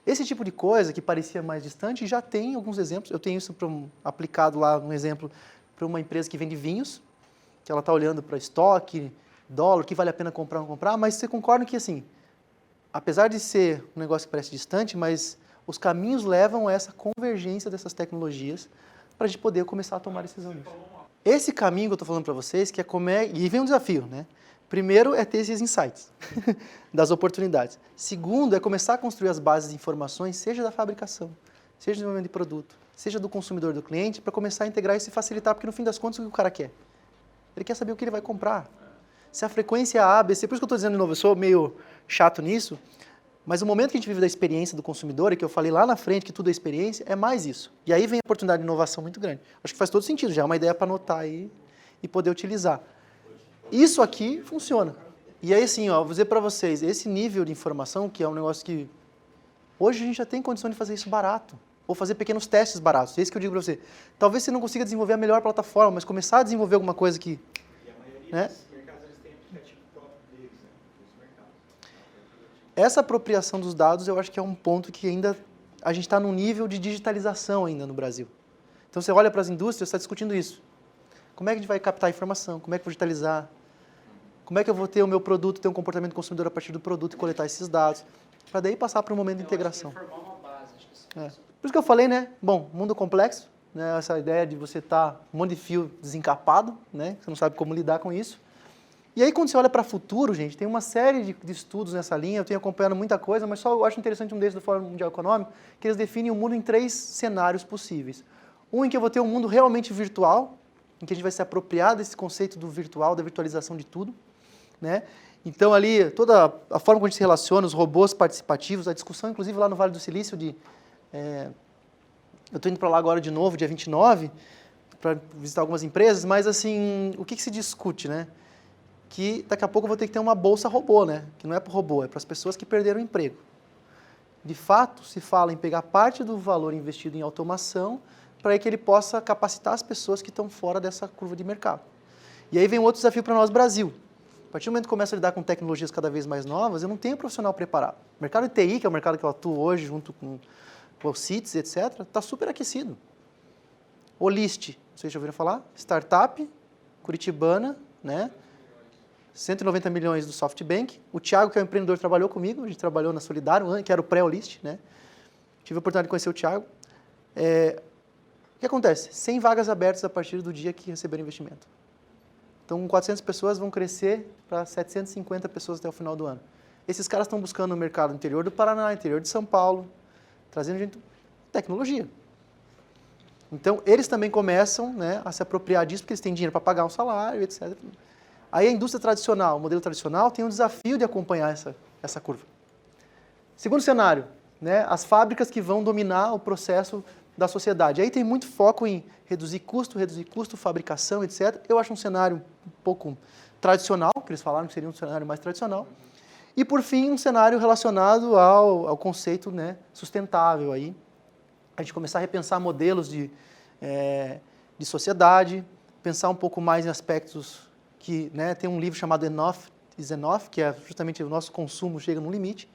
Esse tipo de coisa que parecia mais distante, já tem alguns exemplos. Eu tenho isso aplicado lá, um exemplo, para uma empresa que vende vinhos, que ela está olhando para estoque, dólar, o que vale a pena comprar ou não comprar, mas você concorda que, assim, apesar de ser um negócio que parece distante, mas os caminhos levam a essa convergência dessas tecnologias para a gente poder começar a tomar decisão nisso. Esse caminho que eu estou falando para vocês, que é e vem um desafio, né? Primeiro é ter esses insights das oportunidades. Segundo é começar a construir as bases de informações, seja da fabricação, seja do desenvolvimento de produto, seja do consumidor, do cliente, para começar a integrar isso e facilitar, porque no fim das contas o que o cara quer? Ele quer saber o que ele vai comprar. Se a frequência é A, B, C, por isso que eu estou dizendo de novo, eu sou meio chato nisso, mas o momento que a gente vive da experiência do consumidor, e que eu falei lá na frente que tudo é experiência, é mais isso. E aí vem a oportunidade de inovação muito grande. Acho que faz todo sentido, já é uma ideia para anotar aí e poder utilizar. Isso aqui funciona. E aí, assim, ó, vou dizer para vocês, esse nível de informação, que é um negócio que hoje a gente já tem condição de fazer isso barato, ou fazer pequenos testes baratos. É isso que eu digo para você. Talvez você não consiga desenvolver a melhor plataforma, mas começar a desenvolver alguma coisa que... E a maioria né? dos mercados eles têm aplicativo próprio deles, né? Dos mercados. Essa apropriação dos dados, eu acho que é um ponto que ainda a gente está num nível de digitalização ainda no Brasil. Então, você olha para as indústrias, está discutindo isso. Como é que a gente vai captar a informação? Como é que eu vou digitalizar? Como é que eu vou ter o meu produto, ter um comportamento do consumidor a partir do produto e coletar esses dados? Para daí passar para um momento de integração. Formar uma base, acho que Por isso que eu falei, né? Bom, mundo complexo, né? Essa ideia de você estar um monte de fio desencapado, né? Você não sabe como lidar com isso. E aí, quando você olha para o futuro, gente, tem uma série de estudos nessa linha, eu tenho acompanhado muita coisa, mas só eu acho interessante um desses do Fórum Mundial Econômico, que eles definem o mundo em 3 cenários possíveis. Um em que eu vou ter um mundo realmente virtual, em que a gente vai se apropriar desse conceito do virtual, da virtualização de tudo, né? Então, ali, toda a forma como a gente se relaciona, os robôs participativos, a discussão, inclusive, lá no Vale do Silício, eu estou indo para lá agora de novo, dia 29, para visitar algumas empresas, mas, assim, o que se discute, né? Que daqui a pouco eu vou ter que ter uma bolsa robô, né? Que não é para o robô, é para as pessoas que perderam o emprego. De fato, se fala em pegar parte do valor investido em automação para que ele possa capacitar as pessoas que estão fora dessa curva de mercado. E aí vem outro desafio para nós, Brasil. A partir do momento que começa a lidar com tecnologias cada vez mais novas, eu não tenho profissional preparado. O mercado de TI, que é o mercado que eu atuo hoje, junto com o CITES, etc., está super aquecido. Olist, vocês já ouviram falar? Startup, curitibana, né? 190 milhões do SoftBank. O Thiago, que é um empreendedor, trabalhou comigo, a gente trabalhou na Solidário, que era o pré-Olist, né? Tive a oportunidade de conhecer o Thiago. O que acontece? 100 vagas abertas a partir do dia que receberam investimento. Então, 400 pessoas vão crescer para 750 pessoas até o final do ano. Esses caras estão buscando no mercado interior do Paraná, interior de São Paulo, trazendo gente, tecnologia. Então, eles também começam, né, a se apropriar disso, porque eles têm dinheiro para pagar um salário, etc. Aí a indústria tradicional, o modelo tradicional, tem um desafio de acompanhar essa curva. Segundo cenário, né, as fábricas que vão dominar o processo da sociedade. Aí tem muito foco em reduzir custo, fabricação, etc. Eu acho um cenário um pouco tradicional, que eles falaram que seria um cenário mais tradicional. E, por fim, um cenário relacionado ao conceito, né, sustentável. Aí, a gente começar a repensar modelos de sociedade, pensar um pouco mais em aspectos que, né, tem um livro chamado Enough is Enough, que é justamente o nosso consumo chega no limite.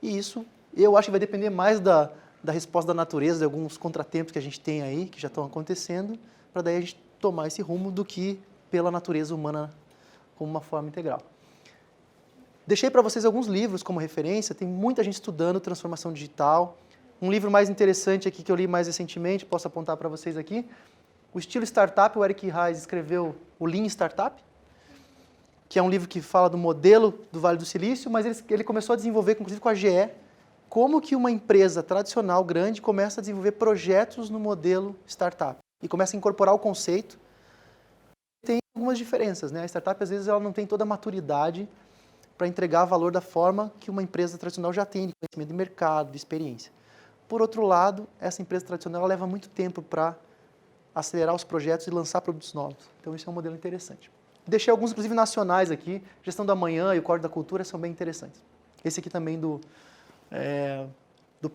E isso, eu acho que vai depender mais da resposta da natureza, de alguns contratempos que a gente tem aí, que já estão acontecendo, para daí a gente tomar esse rumo do que pela natureza humana como uma forma integral. Deixei para vocês alguns livros como referência, tem muita gente estudando transformação digital. Um livro mais interessante aqui que eu li mais recentemente, posso apontar para vocês aqui, o Estilo Startup, o Eric Ries escreveu o Lean Startup, que é um livro que fala do modelo do Vale do Silício, mas ele começou a desenvolver, inclusive com a GE, como que uma empresa tradicional grande começa a desenvolver projetos no modelo startup e começa a incorporar o conceito. Tem algumas diferenças, né? A startup, às vezes, ela não tem toda a maturidade para entregar valor da forma que uma empresa tradicional já tem, de conhecimento de mercado, de experiência. Por outro lado, essa empresa tradicional leva muito tempo para acelerar os projetos e lançar produtos novos. Então, isso é um modelo interessante. Deixei alguns, inclusive, nacionais aqui. Gestão da Manhã e o Código da Cultura são bem interessantes. Esse aqui também do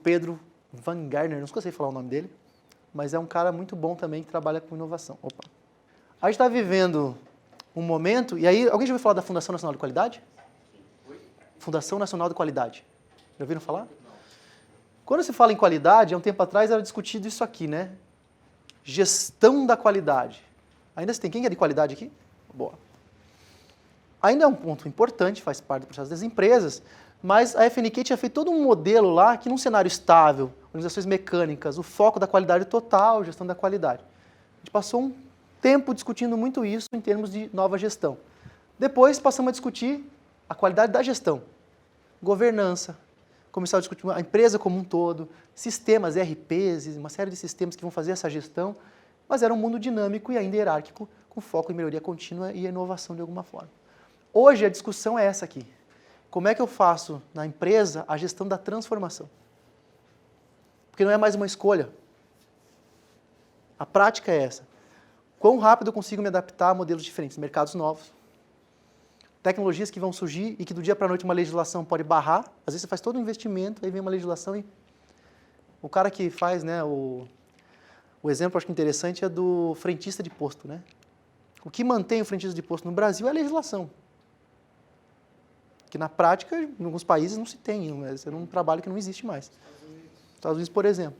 Pedro Van Garner, não sei falar o nome dele, mas é um cara muito bom também que trabalha com inovação. Opa. A gente está vivendo um momento, e aí, alguém já ouviu falar da Fundação Nacional de Qualidade? Fundação Nacional de Qualidade. Já ouviram falar? Quando se fala em qualidade, há um tempo atrás era discutido isso aqui, né? Gestão da qualidade. Ainda se tem quem é de qualidade aqui? Boa. Ainda é um ponto importante, faz parte do processo das empresas, mas a FNQ tinha feito todo um modelo lá que num cenário estável, organizações mecânicas, o foco da qualidade total, gestão da qualidade. A gente passou um tempo discutindo muito isso em termos de nova gestão. Depois passamos a discutir a qualidade da gestão, governança, começar a discutir a empresa como um todo, sistemas, ERPs, uma série de sistemas que vão fazer essa gestão, mas era um mundo dinâmico e ainda hierárquico, com foco em melhoria contínua e inovação de alguma forma. Hoje a discussão é essa aqui. Como é que eu faço na empresa a gestão da transformação? Porque não é mais uma escolha. A prática é essa. Quão rápido eu consigo me adaptar a modelos diferentes, mercados novos, tecnologias que vão surgir e que do dia para a noite uma legislação pode barrar. Às vezes você faz todo um investimento, aí vem uma legislação e o cara que faz, né, o exemplo acho que interessante é do frentista de posto, né? O que mantém o frentista de posto no Brasil é a legislação. Que na prática, em alguns países não se tem, é um trabalho que não existe mais. Estados Unidos, por exemplo.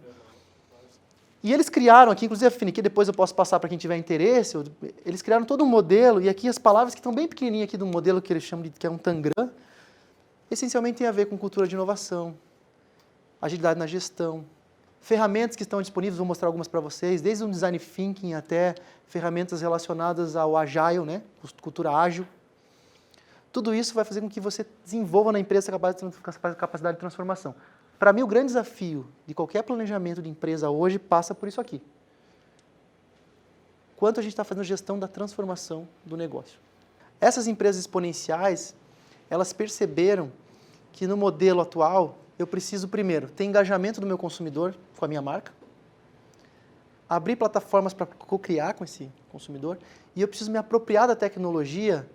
E eles criaram aqui, inclusive a FNQ, depois eu posso passar para quem tiver interesse, eles criaram todo um modelo, e aqui as palavras que estão bem pequenininhas aqui do modelo que eles chamam de que é um tangram, essencialmente tem a ver com cultura de inovação, agilidade na gestão, Ferramentas que estão disponíveis, vou mostrar algumas para vocês, desde um design thinking até ferramentas relacionadas ao agile, né? Cultura ágil. Tudo isso vai fazer com que você desenvolva na empresa essa capacidade de transformação. Para mim, o grande desafio de qualquer planejamento de empresa hoje passa por isso aqui. Quanto a gente está fazendo gestão da transformação do negócio. Essas empresas exponenciais, elas perceberam que no modelo atual, eu preciso, primeiro, ter engajamento do meu consumidor com a minha marca, abrir plataformas para co-criar com esse consumidor, e eu preciso me apropriar da tecnologia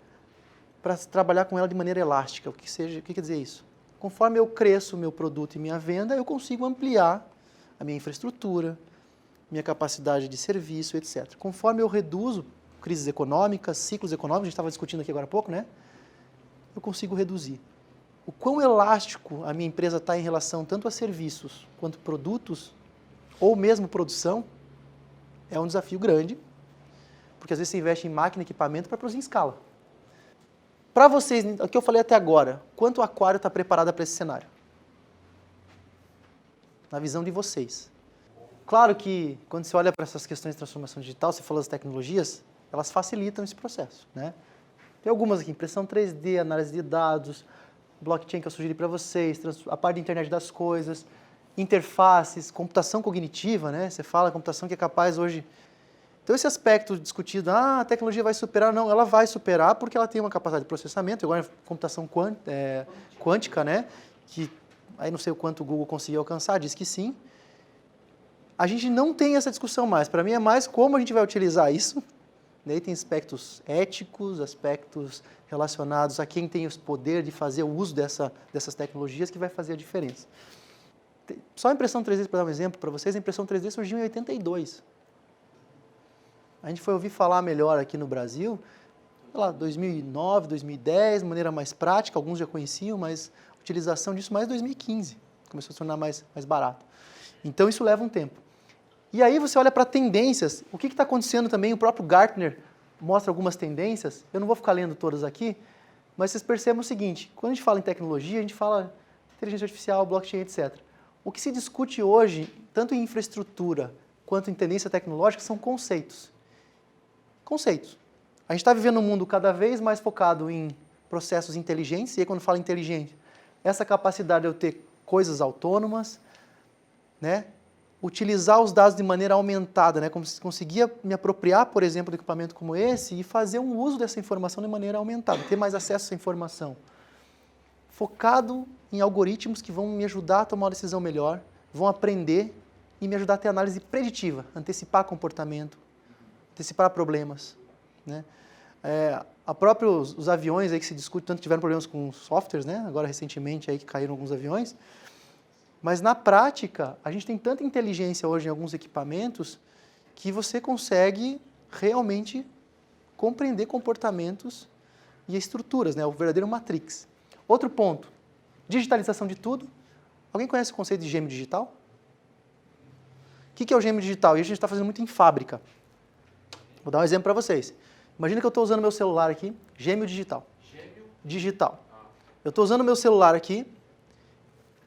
para trabalhar com ela de maneira elástica. O que quer dizer isso? Conforme eu cresço o meu produto e minha venda, eu consigo ampliar a minha infraestrutura, minha capacidade de serviço, etc. Conforme eu reduzo crises econômicas, ciclos econômicos, a gente estava discutindo aqui agora há pouco, né? Eu consigo reduzir. O quão elástico a minha empresa está em relação tanto a serviços quanto produtos, ou mesmo produção, é um desafio grande, porque às vezes você investe em máquina e equipamento para produzir em escala. Para vocês, o que eu falei até agora, quanto o Aquário está preparado para esse cenário? Na visão de vocês. Claro que, quando você olha para essas questões de transformação digital, você falou das tecnologias, elas facilitam esse processo, né? Tem algumas aqui, impressão 3D, análise de dados, blockchain que eu sugeri para vocês, a parte da internet das coisas, interfaces, computação cognitiva, né? Você fala computação que é capaz hoje... Então, esse aspecto discutido, a tecnologia vai superar, não, ela vai superar porque ela tem uma capacidade de processamento, agora computação quântica, né? Que aí não sei o quanto o Google conseguiu alcançar, diz que sim. A gente não tem essa discussão mais, para mim é mais como a gente vai utilizar isso. Daí tem aspectos éticos, aspectos relacionados a quem tem o poder de fazer o uso dessas tecnologias que vai fazer a diferença. Só a impressão 3D, para dar um exemplo para vocês, a impressão 3D surgiu em 82. A gente foi ouvir falar melhor aqui no Brasil, sei lá, 2009, 2010, de maneira mais prática, alguns já conheciam, mas a utilização disso mais em 2015, começou a se tornar mais barato. Então isso leva um tempo. E aí você olha para tendências, o que está acontecendo também, o próprio Gartner mostra algumas tendências, eu não vou ficar lendo todas aqui, mas vocês percebem o seguinte, quando a gente fala em tecnologia, a gente fala inteligência artificial, blockchain, etc. O que se discute hoje, tanto em infraestrutura quanto em tendência tecnológica, são conceitos. Conceitos. A gente está vivendo um mundo cada vez mais focado em processos inteligentes, e aí quando fala inteligente, essa capacidade de eu ter coisas autônomas, né? Utilizar os dados de maneira aumentada, né? Como se conseguia me apropriar, por exemplo, de equipamento como esse e fazer um uso dessa informação de maneira aumentada, ter mais acesso a essa informação. Focado em algoritmos que vão me ajudar a tomar uma decisão melhor, vão aprender e me ajudar a ter análise preditiva, antecipar comportamento, antecipar problemas, né? Os aviões aí que se discute, tanto tiveram problemas com softwares, né? Agora recentemente aí que caíram alguns aviões, mas na prática a gente tem tanta inteligência hoje em alguns equipamentos que você consegue realmente compreender comportamentos e estruturas, né? O verdadeiro Matrix. Outro ponto, digitalização de tudo. Alguém conhece o conceito de gêmeo digital? O que é o gêmeo digital? E a gente está fazendo muito em fábrica. Vou dar um exemplo para vocês. Imagina que eu estou usando meu celular aqui, gêmeo digital. Gêmeo? Digital. Eu estou usando meu celular aqui,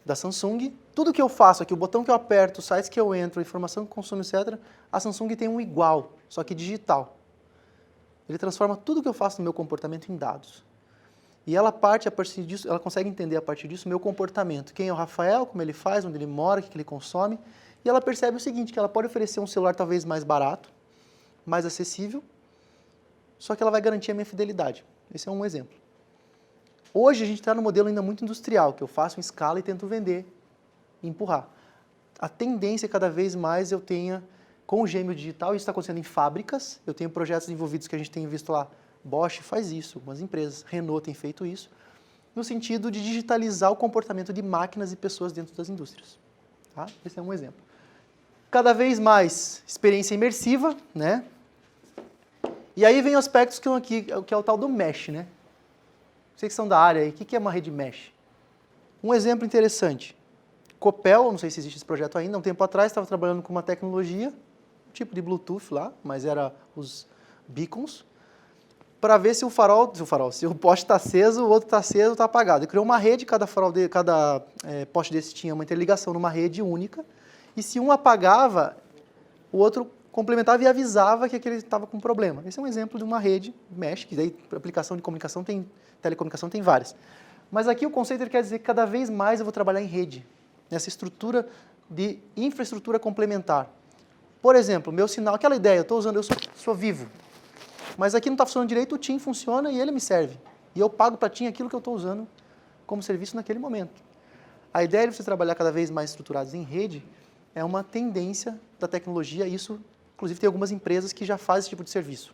da Samsung, tudo que eu faço aqui, o botão que eu aperto, os sites que eu entro, a informação que eu consumo, etc., a Samsung tem um igual, só que digital. Ele transforma tudo que eu faço no meu comportamento em dados. E ela parte a partir disso, ela consegue entender a partir disso o meu comportamento. Quem é o Rafael, como ele faz, onde ele mora, o que ele consome. E ela percebe o seguinte, que ela pode oferecer um celular talvez mais barato, mais acessível, só que ela vai garantir a minha fidelidade. Esse é um exemplo. Hoje a gente está no modelo ainda muito industrial, que eu faço em escala e tento vender, e empurrar. A tendência é cada vez mais eu tenha, com o gêmeo digital, isso está acontecendo em fábricas, eu tenho projetos envolvidos que a gente tem visto lá, Bosch faz isso, algumas empresas, Renault tem feito isso, no sentido de digitalizar o comportamento de máquinas e pessoas dentro das indústrias. Tá? Esse é um exemplo. Cada vez mais experiência imersiva, né? E aí vem aspectos que é o tal do mesh, né? Vocês que são da área aí, o que é uma rede mesh? Um exemplo interessante. Copel, não sei se existe esse projeto ainda, um tempo atrás estava trabalhando com uma tecnologia, um tipo de Bluetooth lá, mas era os beacons, para ver se se o poste está aceso, o outro está aceso ou está apagado. E criou uma rede, cada poste desse tinha uma interligação numa rede única, e se um apagava, o outro complementava e avisava que aquele estava com problema. Esse é um exemplo de uma rede mesh, que daí aplicação de comunicação tem, telecomunicação tem várias. Mas aqui o conceito ele quer dizer que cada vez mais eu vou trabalhar em rede, nessa estrutura de infraestrutura complementar. Por exemplo, meu sinal, aquela ideia, eu estou usando, eu sou vivo, mas aqui não está funcionando direito, o TIM funciona e ele me serve. E eu pago para TIM aquilo que eu estou usando como serviço naquele momento. A ideia de você trabalhar cada vez mais estruturados em rede é uma tendência da tecnologia, isso, inclusive, tem algumas empresas que já fazem esse tipo de serviço.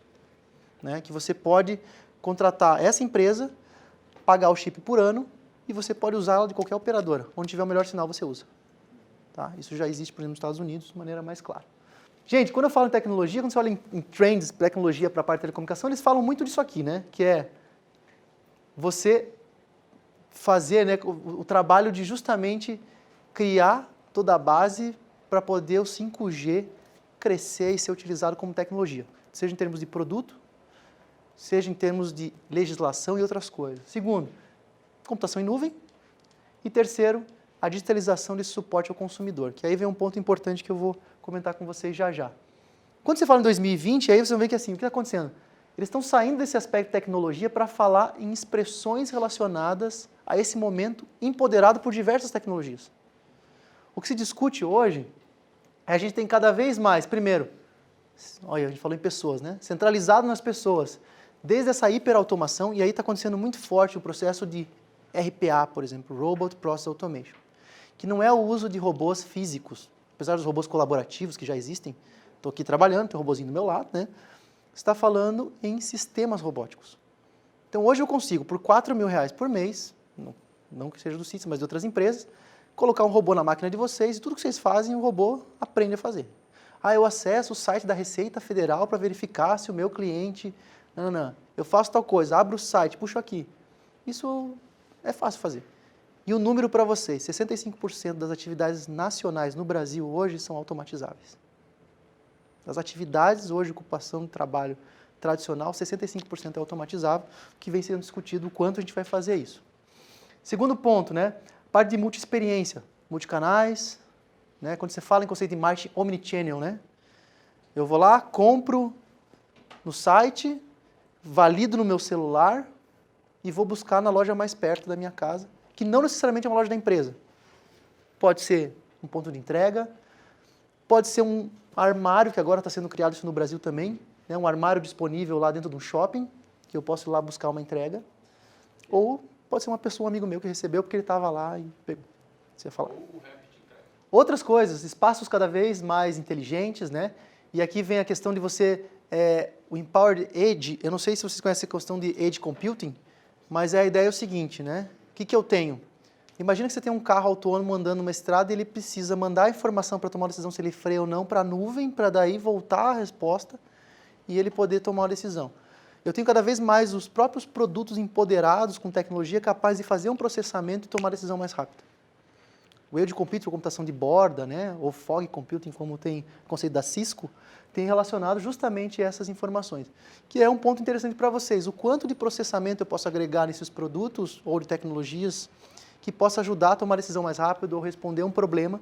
Né? Que você pode contratar essa empresa, pagar o chip por ano, e você pode usá-la de qualquer operadora. Onde tiver o melhor sinal, você usa. Tá? Isso já existe, por exemplo, nos Estados Unidos, de maneira mais clara. Gente, quando eu falo em tecnologia, quando você fala em trends, tecnologia para a parte de telecomunicação, eles falam muito disso aqui, né? Que é você fazer, né, o trabalho de justamente criar toda a base para poder o 5G crescer e ser utilizado como tecnologia, seja em termos de produto, seja em termos de legislação e outras coisas. Segundo, computação em nuvem. E terceiro, a digitalização desse suporte ao consumidor, que aí vem um ponto importante que eu vou comentar com vocês já já. Quando você fala em 2020, aí você vai ver que assim, o que está acontecendo? Eles estão saindo desse aspecto de tecnologia para falar em expressões relacionadas a esse momento empoderado por diversas tecnologias. O que se discute hoje é a gente tem cada vez mais, primeiro, olha, a gente falou em pessoas, né? Centralizado nas pessoas, desde essa hiperautomação, e aí está acontecendo muito forte o processo de RPA, por exemplo, Robot Process Automation, que não é o uso de robôs físicos, apesar dos robôs colaborativos que já existem, estou aqui trabalhando, tem um robôzinho do meu lado, né? Está falando em sistemas robóticos. Então hoje eu consigo, por R$4.000 por mês, não que seja do Cits, mas de outras empresas, colocar um robô na máquina de vocês e tudo que vocês fazem, o robô aprende a fazer. Ah, eu acesso o site da Receita Federal para verificar se o meu cliente... Não. Eu faço tal coisa, abro o site, puxo aqui. Isso é fácil fazer. E o número para vocês, 65% das atividades nacionais no Brasil hoje são automatizáveis. Das atividades hoje, ocupação de trabalho tradicional, 65% é automatizável, que vem sendo discutido o quanto a gente vai fazer isso. Segundo ponto, né? Parte de multi-experiência, multicanais, né? Quando você fala em conceito de marketing omnichannel, né? Eu vou lá, compro no site, valido no meu celular e vou buscar na loja mais perto da minha casa, que não necessariamente é uma loja da empresa. Pode ser um ponto de entrega, pode ser um armário, que agora está sendo criado isso no Brasil também, né? Um armário disponível lá dentro de um shopping, que eu posso ir lá buscar uma entrega, ou pode ser uma pessoa, um amigo meu que recebeu porque ele estava lá e pegou. Você ia falar? Outras coisas, espaços cada vez mais inteligentes, né? E aqui vem a questão de você, o Empowered Edge, eu não sei se vocês conhecem a questão de Edge Computing, mas a ideia é o seguinte, né? O que eu tenho? Imagina que você tem um carro autônomo andando numa estrada e ele precisa mandar a informação para tomar uma decisão se ele freia ou não para a nuvem, para daí voltar a resposta e ele poder tomar uma decisão. Eu tenho cada vez mais os próprios produtos empoderados com tecnologia capazes de fazer um processamento e tomar a decisão mais rápida. O Edge Computing, a computação de borda, né, ou Fog Computing, como tem o conceito da Cisco, tem relacionado justamente essas informações, que é um ponto interessante para vocês. O quanto de processamento eu posso agregar nesses produtos ou de tecnologias que possa ajudar a tomar decisão mais rápido ou responder um problema.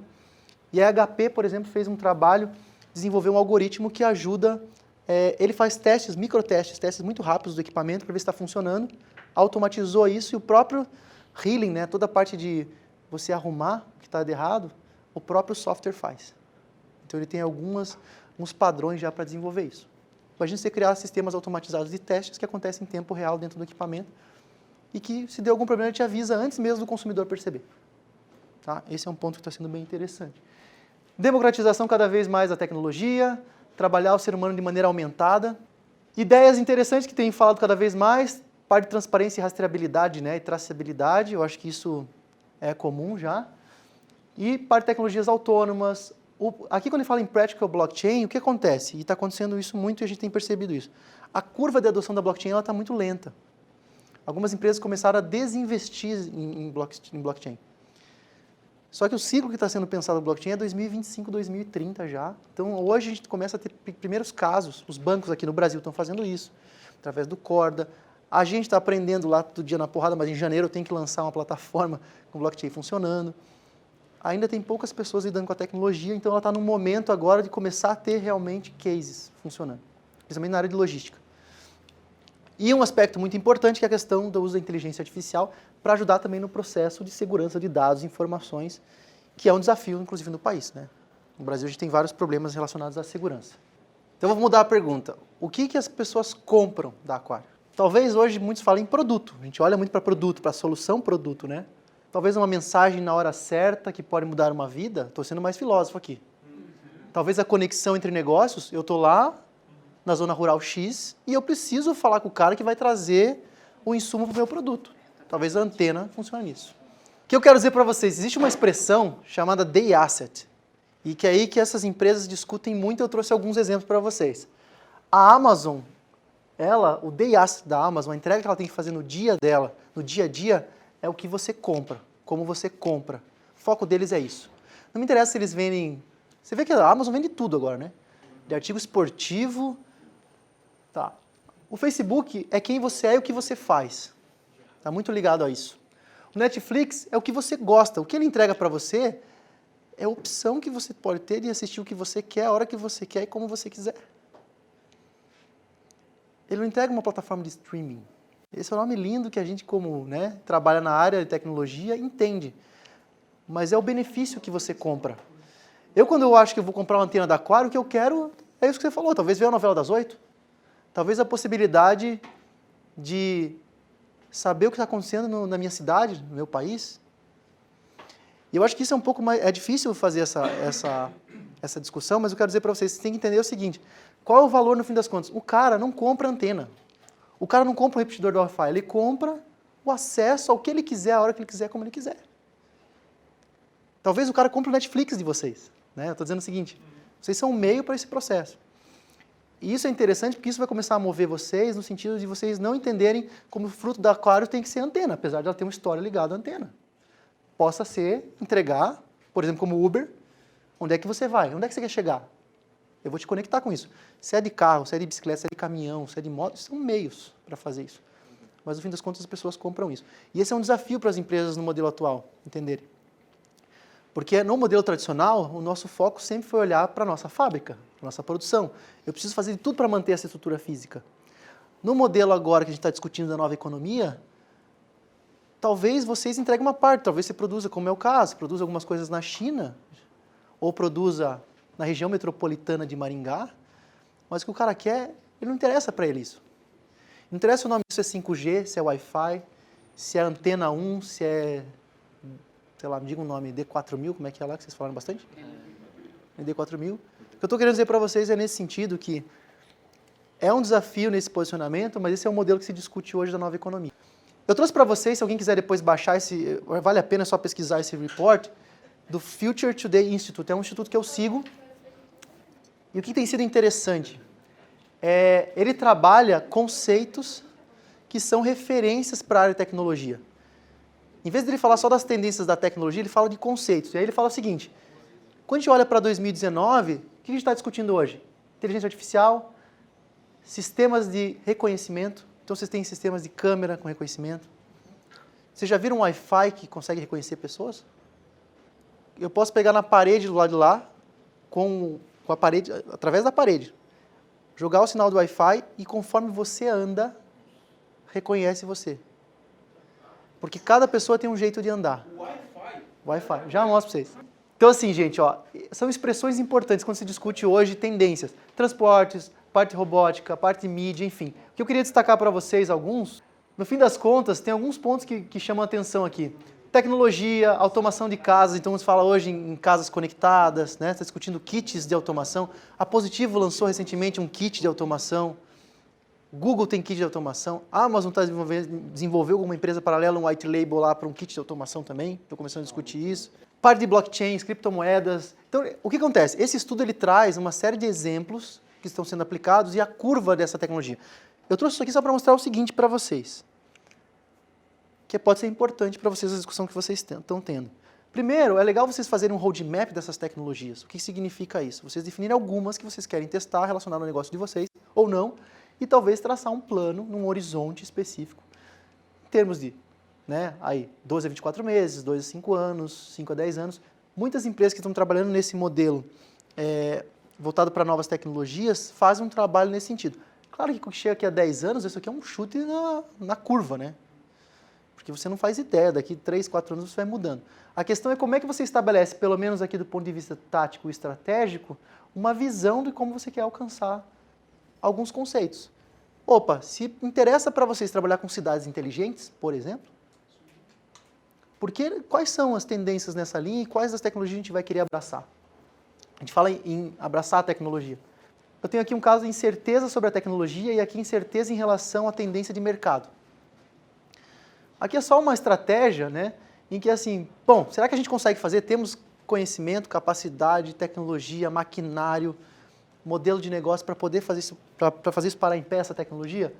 E a HP, por exemplo, fez um trabalho, desenvolveu um algoritmo que ajuda, ele faz testes, microtestes, testes muito rápidos do equipamento para ver se está funcionando, automatizou isso e o próprio healing, né, toda a parte de você arrumar o que está de errado, o próprio software faz. Então ele tem alguns padrões já para desenvolver isso. Imagina você criar sistemas automatizados de testes que acontecem em tempo real dentro do equipamento e que, se der algum problema, ele te avisa antes mesmo do consumidor perceber. Tá? Esse é um ponto que está sendo bem interessante. Democratização cada vez mais da tecnologia, trabalhar o ser humano de maneira aumentada. Ideias interessantes que tem falado cada vez mais, parte de transparência e rastreabilidade, né, e traçabilidade, eu acho que isso é comum já. E parte de tecnologias autônomas. Aqui, quando ele fala em Practical Blockchain, o que acontece? E está acontecendo isso muito e a gente tem percebido isso. A curva de adoção da blockchain está muito lenta. Algumas empresas começaram a desinvestir em blockchain. Só que o ciclo que está sendo pensado no blockchain é 2025, 2030 já. Então, hoje a gente começa a ter primeiros casos. Os bancos aqui no Brasil estão fazendo isso, através do Corda. A gente está aprendendo lá todo dia na porrada, mas em janeiro eu tenho que lançar uma plataforma com blockchain funcionando. ainda tem poucas pessoas lidando com a tecnologia, então ela está no momento agora de começar a ter realmente cases funcionando, principalmente na área de logística. E um aspecto muito importante que é a questão do uso da inteligência artificial para ajudar também no processo de segurança de dados e informações, que é um desafio, inclusive, no país, né? No Brasil, a gente tem vários problemas relacionados à segurança. Então, eu vou mudar a pergunta. O que as pessoas compram da Aquário? Talvez hoje muitos falem produto. A gente olha muito para produto, para a solução produto, né? Talvez uma mensagem na hora certa que pode mudar uma vida. Estou sendo mais filósofo aqui. Talvez a conexão entre negócios. Eu estou lá na zona rural X e eu preciso falar com o cara que vai trazer o insumo para o meu produto. Talvez a antena funcione nisso. O que eu quero dizer para vocês? Existe uma expressão chamada day asset. E que é aí que essas empresas discutem muito, eu trouxe alguns exemplos para vocês. A Amazon, o day asset da Amazon, a entrega que ela tem que fazer no dia dela, no dia a dia, é o que você compra, como você compra. O foco deles é isso. Não me interessa se eles vendem... Você vê que a Amazon vende tudo agora, né? De artigo esportivo... Tá. O Facebook é quem você é e o que você faz. Está muito ligado a isso. O Netflix é o que você gosta. O que ele entrega para você é a opção que você pode ter de assistir o que você quer, a hora que você quer e como você quiser. Ele não entrega uma plataforma de streaming. Esse é um nome lindo que a gente, como trabalha na área de tecnologia, entende. Mas é o benefício que você compra. Quando eu acho que eu vou comprar uma antena da Aquário, o que eu quero é isso que você falou. Talvez ver a novela das 8. Talvez a possibilidade de saber o que está acontecendo na minha cidade, no meu país. E eu acho que isso é um pouco mais... É difícil fazer essa discussão, mas eu quero dizer para vocês têm que entender o seguinte. Qual é o valor, no fim das contas? O cara não compra antena. O cara não compra o repetidor do Wi-Fi. Ele compra o acesso ao que ele quiser, a hora que ele quiser, como ele quiser. Talvez o cara compre o Netflix de vocês. Né? Eu estou dizendo o seguinte. Vocês são um meio para esse processo. E isso é interessante porque isso vai começar a mover vocês no sentido de vocês não entenderem como o fruto da Aquário tem que ser antena, apesar de ela ter uma história ligada à antena. Possa ser entregar, por exemplo, como Uber, onde é que você vai? Onde é que você quer chegar? Eu vou te conectar com isso. Se é de carro, se é de bicicleta, se é de caminhão, se é de moto, são meios para fazer isso. Mas, no fim das contas, as pessoas compram isso. E esse é um desafio para as empresas no modelo atual, entenderem. Porque no modelo tradicional, o nosso foco sempre foi olhar para a nossa fábrica, para a nossa produção. Eu preciso fazer de tudo para manter essa estrutura física. No modelo agora que a gente está discutindo da nova economia, talvez vocês entreguem uma parte, talvez você produza, como é o caso, produza algumas coisas na China, ou produza na região metropolitana de Maringá, mas o que o cara quer, ele não interessa para ele isso. Não interessa o nome disso, é 5G, se é Wi-Fi, se é antena 1, se é... sei lá, me diga um nome, D4000, como é que é lá que vocês falaram bastante? D4000. O que eu estou querendo dizer para vocês é nesse sentido que é um desafio nesse posicionamento, mas esse é o modelo que se discute hoje da nova economia. Eu trouxe para vocês, se alguém quiser depois baixar vale a pena só pesquisar esse report, do Future Today Institute. É um instituto que eu sigo. E o que tem sido interessante? Ele trabalha conceitos que são referências para a área de tecnologia. Em vez de ele falar só das tendências da tecnologia, ele fala de conceitos. E aí ele fala o seguinte, quando a gente olha para 2019, o que a gente está discutindo hoje? Inteligência artificial, sistemas de reconhecimento. Então, vocês têm sistemas de câmera com reconhecimento. Vocês já viram um Wi-Fi que consegue reconhecer pessoas? Eu posso pegar na parede do lado de lá, com a parede, através da parede, jogar o sinal do Wi-Fi e conforme você anda, reconhece você. Porque cada pessoa tem um jeito de andar. Wi-Fi. Já mostro para vocês. Então, assim, gente, são expressões importantes quando se discute hoje tendências. Transportes, parte robótica, parte mídia, enfim. O que eu queria destacar para vocês, alguns, no fim das contas, tem alguns pontos que chamam a atenção aqui. Tecnologia, automação de casas, então se fala hoje em casas conectadas, né? Está discutindo kits de automação. A Positivo lançou recentemente um kit de automação. Google tem kit de automação. A Amazon desenvolveu alguma empresa paralela, um white label lá para um kit de automação também. Estou começando a discutir isso. Parte de blockchains, criptomoedas. Então, o que acontece? Esse estudo ele traz uma série de exemplos que estão sendo aplicados e a curva dessa tecnologia. Eu trouxe isso aqui só para mostrar o seguinte para vocês, que pode ser importante para vocês a discussão que vocês estão tendo. Primeiro, é legal vocês fazerem um roadmap dessas tecnologias. O que significa isso? Vocês definirem algumas que vocês querem testar relacionadas ao negócio de vocês, ou não, e talvez traçar um plano num horizonte específico, em termos de 12 a 24 meses, 2 a 5 anos, 5 a 10 anos, Muitas empresas que estão trabalhando nesse modelo voltado para novas tecnologias fazem um trabalho nesse sentido. Claro que quando chega aqui a 10 anos, isso aqui é um chute na curva, né? Porque você não faz ideia, daqui 3, 4 anos você vai mudando. A questão é como é que você estabelece, pelo menos aqui do ponto de vista tático e estratégico, uma visão de como você quer alcançar alguns conceitos. Opa, se interessa para vocês trabalhar com cidades inteligentes, por exemplo, quais são as tendências nessa linha e quais das tecnologias a gente vai querer abraçar? A gente fala em abraçar a tecnologia. Eu tenho aqui um caso de incerteza sobre a tecnologia e aqui incerteza em relação à tendência de mercado. Aqui é só uma estratégia, né, em que assim, bom, será que a gente consegue fazer? Temos conhecimento, capacidade, tecnologia, maquinário, modelo de negócio para poder fazer isso, para fazer isso parar em pé, essa tecnologia?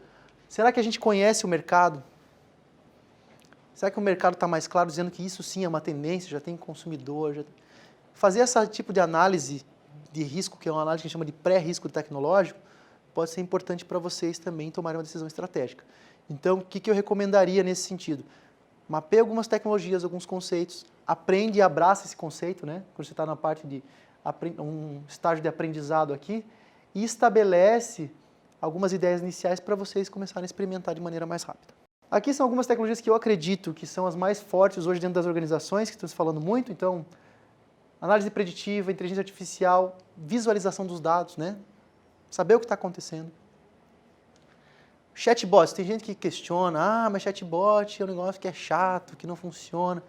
Será que a gente conhece o mercado? Será que o mercado está mais claro dizendo que isso sim é uma tendência, já tem consumidor? Fazer esse tipo de análise de risco, que é uma análise que a gente chama de pré-risco tecnológico, pode ser importante para vocês também tomarem uma decisão estratégica. Então, o que eu recomendaria nesse sentido? Mapeie algumas tecnologias, alguns conceitos, aprende e abraça esse conceito, né? Quando você está na parte de um estágio de aprendizado aqui, e estabelece algumas ideias iniciais para vocês começarem a experimentar de maneira mais rápida. Aqui são algumas tecnologias que eu acredito que são as mais fortes hoje dentro das organizações, que estamos falando muito. Então, análise preditiva, inteligência artificial, visualização dos dados, né? Saber o que está acontecendo. Chatbots, tem gente que questiona, mas chatbot é um negócio que é chato, que não funciona.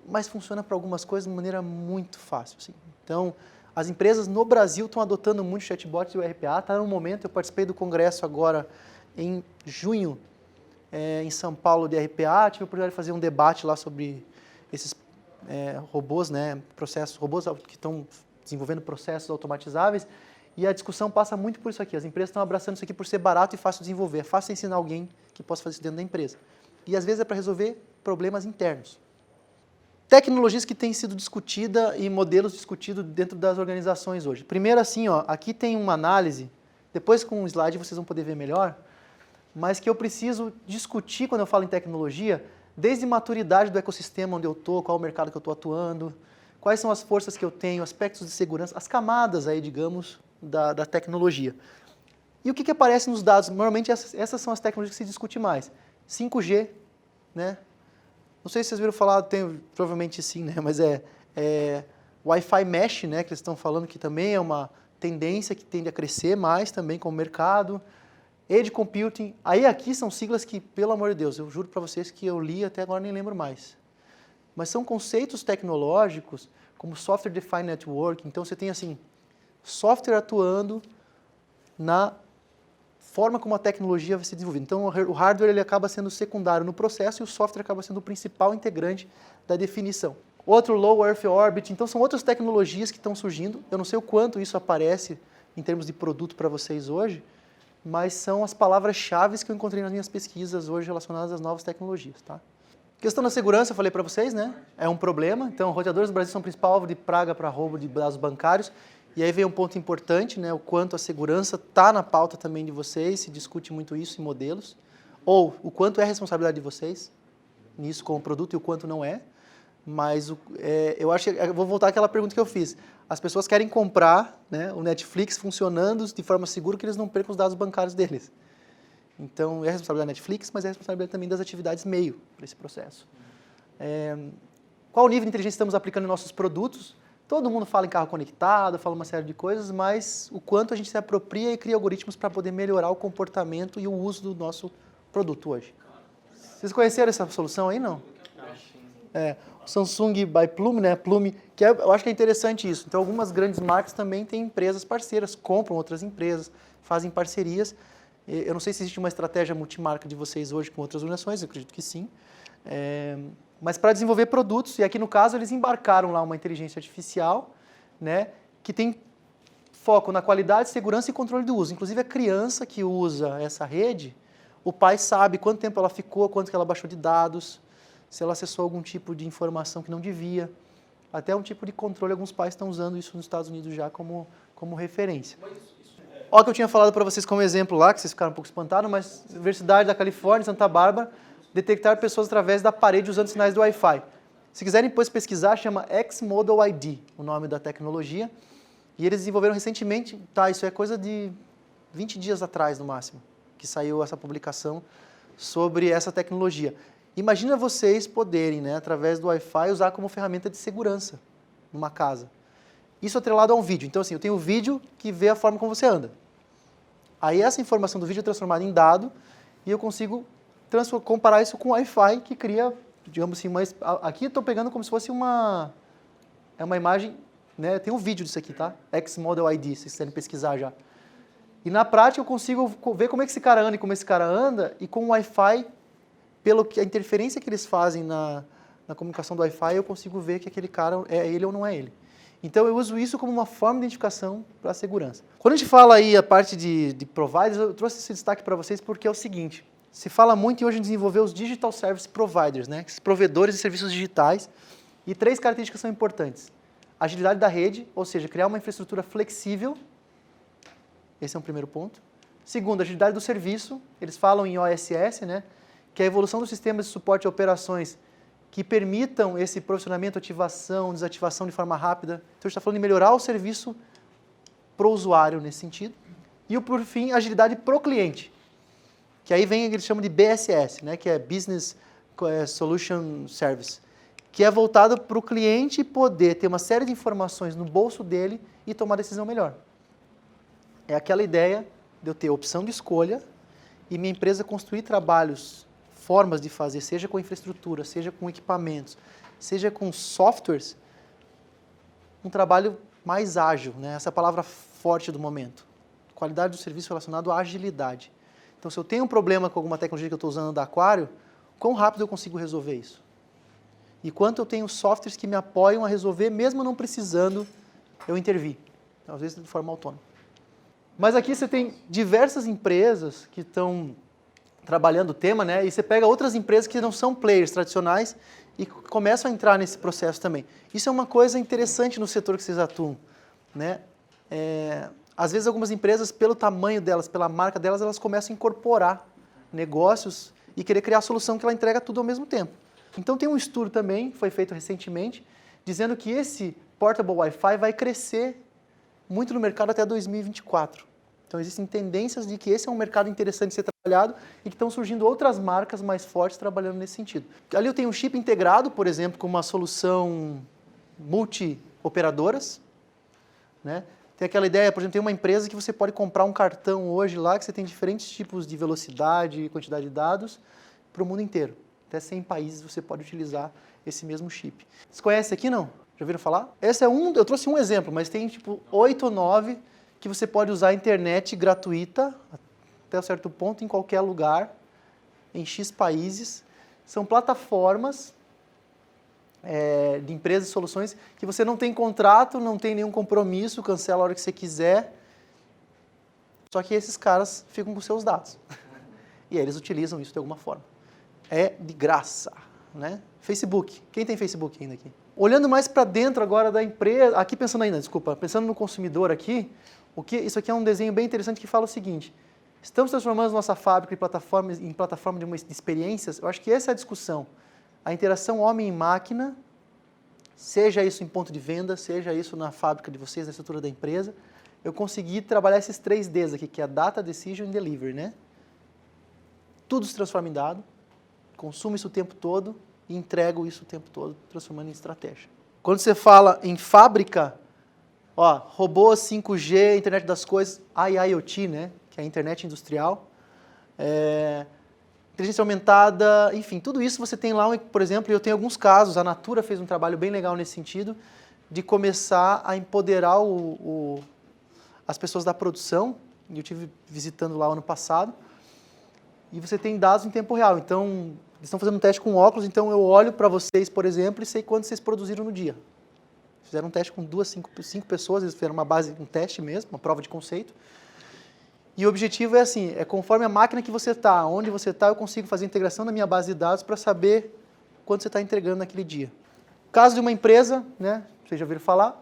Mas funciona para algumas coisas de maneira muito fácil. Assim. Então, as empresas no Brasil estão adotando muito chatbots e o RPA. Está no momento, eu participei do congresso agora em junho, em São Paulo, de RPA. Tive a oportunidade de fazer um debate lá sobre esses robôs, né, robôs que estão desenvolvendo processos automatizáveis. E a discussão passa muito por isso aqui. As empresas estão abraçando isso aqui por ser barato e fácil de desenvolver. É fácil ensinar alguém que possa fazer isso dentro da empresa. E às vezes é para resolver problemas internos. Tecnologias que têm sido discutidas e modelos discutidos dentro das organizações hoje. Primeiro assim, aqui tem uma análise, depois com um slide vocês vão poder ver melhor, mas que eu preciso discutir quando eu falo em tecnologia, desde maturidade do ecossistema onde eu estou, qual é o mercado que eu estou atuando, quais são as forças que eu tenho, aspectos de segurança, as camadas aí, digamos, da tecnologia. E o que aparece nos dados? Normalmente essas são as tecnologias que se discute mais. 5G, né? Não sei se vocês viram falar, provavelmente sim, né? Mas Wi-Fi Mesh, né? Que eles estão falando que também é uma tendência que tende a crescer mais também com o mercado. Edge Computing. Aí aqui são siglas que, pelo amor de Deus, eu juro para vocês que eu li até agora nem lembro mais. Mas são conceitos tecnológicos como Software Defined Network. Então você tem assim, software atuando na forma como a tecnologia vai ser desenvolvida. Então o hardware ele acaba sendo secundário no processo e o software acaba sendo o principal integrante da definição. Outro Low Earth Orbit, então são outras tecnologias que estão surgindo. Eu não sei o quanto isso aparece em termos de produto para vocês hoje, mas são as palavras-chave que eu encontrei nas minhas pesquisas hoje relacionadas às novas tecnologias. Tá? Questão da segurança, eu falei para vocês, né? É um problema. Então, roteadores no Brasil são o principal alvo de praga para roubo de dados bancários. E aí vem um ponto importante, né? O quanto a segurança está na pauta também de vocês, se discute muito isso em modelos. Ou o quanto é a responsabilidade de vocês nisso com o produto e o quanto não é. Mas eu acho que, eu vou voltar àquela pergunta que eu fiz. As pessoas querem comprar, né, o Netflix funcionando de forma segura que eles não percam os dados bancários deles. Então, é a responsabilidade da Netflix, mas é a responsabilidade também das atividades meio para esse processo. Qual o nível de inteligência estamos aplicando em nossos produtos? Todo mundo fala em carro conectado, fala uma série de coisas, mas o quanto a gente se apropria e cria algoritmos para poder melhorar o comportamento e o uso do nosso produto hoje. Vocês conheceram essa solução aí, não? O Samsung by Plume, né? Plume, que eu acho que é interessante isso. Então, algumas grandes marcas também têm empresas parceiras, compram outras empresas, fazem parcerias. Eu não sei se existe uma estratégia multimarca de vocês hoje com outras organizações, eu acredito que sim. Mas para desenvolver produtos, e aqui no caso eles embarcaram lá uma inteligência artificial, né, que tem foco na qualidade, segurança e controle do uso. Inclusive a criança que usa essa rede, o pai sabe quanto tempo ela ficou, quanto que ela baixou de dados, se ela acessou algum tipo de informação que não devia. Até um tipo de controle, alguns pais estão usando isso nos Estados Unidos já como referência. Olha o que eu tinha falado para vocês como exemplo lá, que vocês ficaram um pouco espantados, mas Universidade da Califórnia, Santa Bárbara, detectar pessoas através da parede usando sinais do Wi-Fi. Se quiserem depois pesquisar, chama X-Model ID, o nome da tecnologia. E eles desenvolveram recentemente, tá, isso é coisa de 20 dias atrás, no máximo, que saiu essa publicação sobre essa tecnologia. Imagina vocês poderem, né, através do Wi-Fi, usar como ferramenta de segurança numa casa. Isso atrelado a um vídeo. Então, assim, eu tenho um vídeo que vê a forma como você anda. Aí essa informação do vídeo é transformada em dado e eu consigo comparar isso com o Wi-Fi que cria, digamos assim, aqui eu estou pegando como se fosse uma imagem, né, tem um vídeo disso aqui, tá? X-Model ID, se vocês quiserem pesquisar já. E na prática eu consigo ver como é que esse cara anda e como esse cara anda, e com o Wi-Fi, a interferência que eles fazem na comunicação do Wi-Fi, eu consigo ver que aquele cara é ele ou não é ele. Então eu uso isso como uma forma de identificação para a segurança. Quando a gente fala aí a parte de providers, eu trouxe esse destaque para vocês porque é o seguinte, se fala muito em hoje em desenvolver os Digital Service Providers, né, esses provedores de serviços digitais, e 3 características são importantes. Agilidade da rede, ou seja, criar uma infraestrutura flexível. Esse é um primeiro ponto. Segundo, agilidade do serviço. Eles falam em OSS, né? Que é a evolução dos sistemas de suporte a operações que permitam esse provisionamento, ativação, desativação de forma rápida. Então, a gente está falando de melhorar o serviço para o usuário nesse sentido. E, por fim, agilidade para o cliente. Que aí vem o que eles chamam de BSS, né? Que é Business Solution Service. Que é voltado para o cliente poder ter uma série de informações no bolso dele e tomar a decisão melhor. É aquela ideia de eu ter opção de escolha e minha empresa construir trabalhos, formas de fazer, seja com infraestrutura, seja com equipamentos, seja com softwares, um trabalho mais ágil, né? Essa é a palavra forte do momento. Qualidade do serviço relacionado à agilidade. Então, se eu tenho um problema com alguma tecnologia que eu estou usando da Aquário, quão rápido eu consigo resolver isso? E quanto eu tenho softwares que me apoiam a resolver, mesmo não precisando eu intervir, às vezes de forma autônoma. Mas aqui você tem diversas empresas que estão trabalhando o tema, né? E você pega outras empresas que não são players tradicionais e começam a entrar nesse processo também. Isso é uma coisa interessante no setor que vocês atuam, né? Às vezes algumas empresas, pelo tamanho delas, pela marca delas, elas começam a incorporar negócios e querer criar a solução que ela entrega tudo ao mesmo tempo. Então tem um estudo também, que foi feito recentemente, dizendo que esse Portable Wi-Fi vai crescer muito no mercado até 2024. Então existem tendências de que esse é um mercado interessante de ser trabalhado e que estão surgindo outras marcas mais fortes trabalhando nesse sentido. Ali eu tenho um chip integrado, por exemplo, com uma solução multi-operadoras, né? Tem aquela ideia, por exemplo, tem uma empresa que você pode comprar um cartão hoje lá, que você tem diferentes tipos de velocidade e quantidade de dados para o mundo inteiro. Até 100 países você pode utilizar esse mesmo chip. Vocês conhecem aqui, não? Já ouviram falar? Esse é eu trouxe um exemplo, mas tem tipo 8 ou 9 que você pode usar a internet gratuita, até um certo ponto, em qualquer lugar, em X países. São plataformas de empresas e soluções que você não tem contrato, não tem nenhum compromisso, cancela a hora que você quiser. Só que esses caras ficam com seus dados. E aí eles utilizam isso de alguma forma. É de graça, né? Facebook. Quem tem Facebook ainda aqui? Olhando mais para dentro agora da empresa, aqui pensando no consumidor aqui, isso aqui é um desenho bem interessante que fala o seguinte: estamos transformando nossa fábrica em plataforma de experiências. Eu acho que essa é a discussão. A interação homem e máquina, seja isso em ponto de venda, seja isso na fábrica de vocês, na estrutura da empresa, eu consegui trabalhar esses 3 Ds aqui, que é Data, Decision e Delivery, né? Tudo se transforma em dado, consumo isso o tempo todo e entrego isso o tempo todo, transformando em estratégia. Quando você fala em fábrica, robô 5G, internet das coisas, IoT, né? Que é a internet industrial, inteligência aumentada, enfim, tudo isso você tem lá, por exemplo, eu tenho alguns casos, a Natura fez um trabalho bem legal nesse sentido, de começar a empoderar as pessoas da produção, e eu estive visitando lá ano passado, e você tem dados em tempo real. Então, eles estão fazendo um teste com óculos, então eu olho para vocês, por exemplo, e sei quanto vocês produziram no dia. Fizeram um teste com 5 pessoas, eles fizeram um teste mesmo, uma prova de conceito. E o objetivo é assim, conforme a máquina que você está, onde você está, eu consigo fazer a integração na minha base de dados para saber quanto você está entregando naquele dia. Caso de uma empresa, né, vocês já ouviram falar,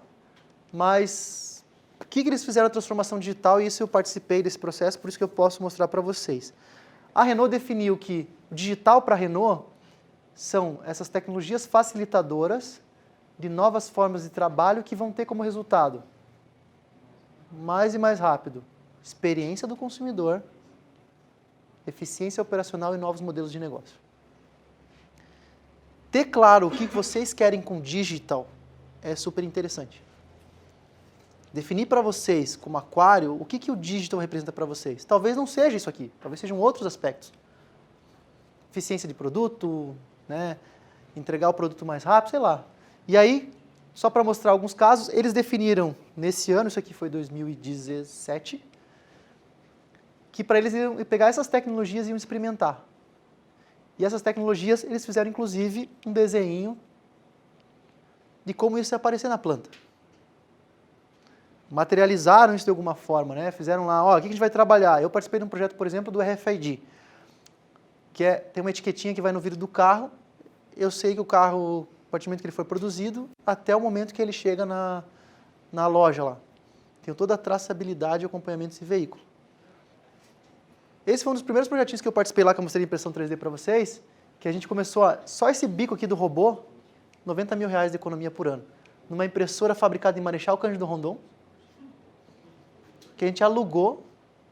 mas o que eles fizeram a transformação digital, e isso eu participei desse processo, por isso que eu posso mostrar para vocês. A Renault definiu que o digital para a Renault são essas tecnologias facilitadoras de novas formas de trabalho que vão ter como resultado mais e mais rápido experiência do consumidor, eficiência operacional e novos modelos de negócio. Ter claro o que vocês querem com digital é super interessante. Definir para vocês, como aquário, o que o digital representa para vocês. Talvez não seja isso aqui, talvez sejam outros aspectos. Eficiência de produto, né? Entregar o produto mais rápido, sei lá. E aí, só para mostrar alguns casos, eles definiram nesse ano, isso aqui foi 2017, que para eles iam pegar essas tecnologias e iam experimentar. E essas tecnologias, eles fizeram inclusive um desenho de como isso ia aparecer na planta. Materializaram isso de alguma forma, né? Fizeram lá, ó, o que a gente vai trabalhar? Eu participei de um projeto, por exemplo, do RFID, que tem uma etiquetinha que vai no vidro do carro. Eu sei que o carro, a partir do momento que ele foi produzido, até o momento que ele chega na loja lá. Tenho toda a traçabilidade e acompanhamento desse veículo. Esse foi um dos primeiros projetinhos que eu participei lá, que eu mostrei a impressão 3D para vocês, que a gente começou só esse bico aqui do robô, R$90 mil de economia por ano. Numa impressora fabricada em Marechal Cândido Rondon, que a gente alugou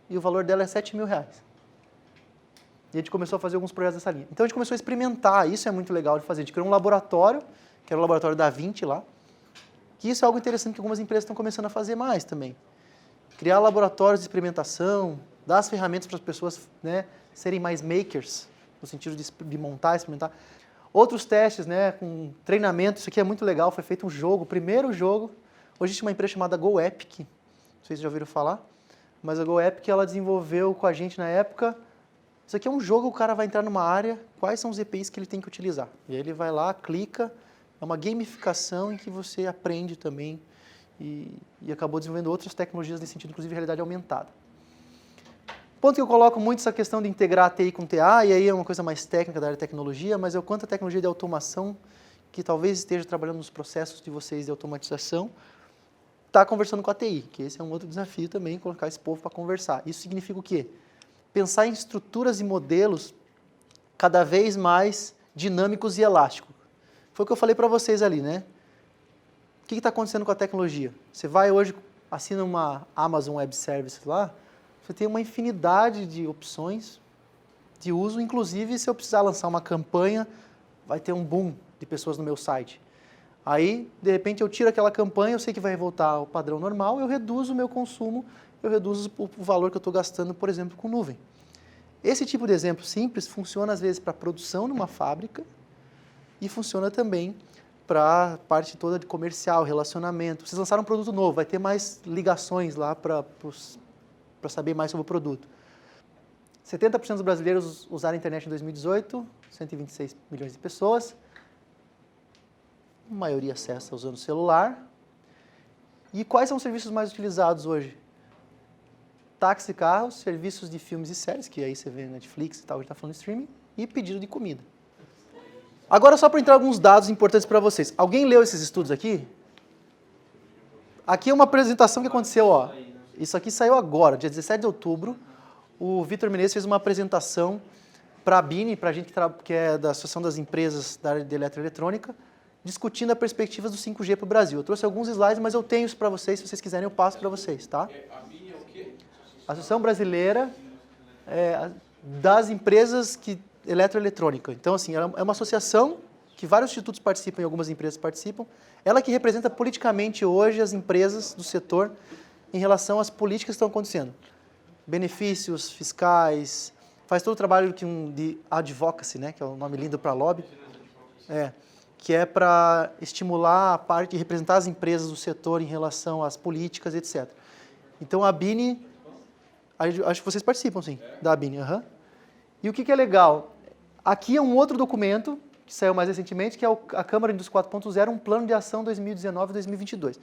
e o valor dela é R$7 mil. E a gente começou a fazer alguns projetos dessa linha. Então a gente começou a experimentar, isso é muito legal de fazer. A gente criou um laboratório, que era o laboratório da Vinci lá, que isso é algo interessante que algumas empresas estão começando a fazer mais também. Criar laboratórios de experimentação, dar as ferramentas para as pessoas, né, serem mais makers, no sentido de montar, experimentar. Outros testes, né, com treinamento, isso aqui é muito legal, foi feito um jogo, o primeiro jogo. Hoje existe uma empresa chamada GoEpic, não sei se já ouviram falar, mas a GoEpic ela desenvolveu com a gente na época. Isso aqui é um jogo, o cara vai entrar numa área, quais são os EPIs que ele tem que utilizar. E aí ele vai lá, clica, é uma gamificação em que você aprende também e acabou desenvolvendo outras tecnologias nesse sentido, inclusive realidade aumentada. Ponto que eu coloco muito essa questão de integrar a TI com TA, e aí é uma coisa mais técnica da área de tecnologia, mas é o quanto a tecnologia de automação, que talvez esteja trabalhando nos processos de vocês de automatização, está conversando com a TI, que esse é um outro desafio também, colocar esse povo para conversar. Isso significa o quê? Pensar em estruturas e modelos cada vez mais dinâmicos e elásticos. Foi o que eu falei para vocês ali, né? O que está acontecendo com a tecnologia? Você vai hoje, assina uma Amazon Web Service lá, você tem uma infinidade de opções de uso, inclusive se eu precisar lançar uma campanha, vai ter um boom de pessoas no meu site. Aí, de repente, eu tiro aquela campanha, eu sei que vai voltar ao padrão normal, eu reduzo o meu consumo, eu reduzo o valor que eu estou gastando, por exemplo, com nuvem. Esse tipo de exemplo simples funciona, às vezes, para a produção numa fábrica e funciona também para a parte toda de comercial, relacionamento. Vocês lançaram um produto novo, vai ter mais ligações lá para saber mais sobre o produto. 70% dos brasileiros usaram a internet em 2018, 126 milhões de pessoas. A maioria acessa usando celular. E quais são os serviços mais utilizados hoje? Táxi, carros, serviços de filmes e séries, que aí você vê Netflix e tal, a gente está falando de streaming, e pedido de comida. Agora, só para entrar alguns dados importantes para vocês. Alguém leu esses estudos aqui? Aqui é uma apresentação que aconteceu, ó. Isso aqui saiu agora, dia 17 de outubro. O Vitor Menezes fez uma apresentação para a BINE, para a gente que é da Associação das Empresas da área de Eletroeletrônica, discutindo a perspectiva do 5G para o Brasil. Eu trouxe alguns slides, mas eu tenho isso para vocês, se vocês quiserem eu passo para vocês, tá? A BINE é o quê? Associação Brasileira das Empresas Eletroeletrônica. Então, assim, ela é uma associação que vários institutos participam e algumas empresas participam. Ela que representa politicamente hoje as empresas do setor em relação às políticas que estão acontecendo. Benefícios fiscais, faz todo o trabalho de advocacy, né, que é o nome lindo para lobby, que é para estimular a parte de representar as empresas do setor em relação às políticas, etc. Então, a BINE, acho que vocês participam, sim, da BINE. E o que é legal? Aqui é um outro documento, que saiu mais recentemente, que é a Câmara Indústria 4.0, um plano de ação 2019-2022.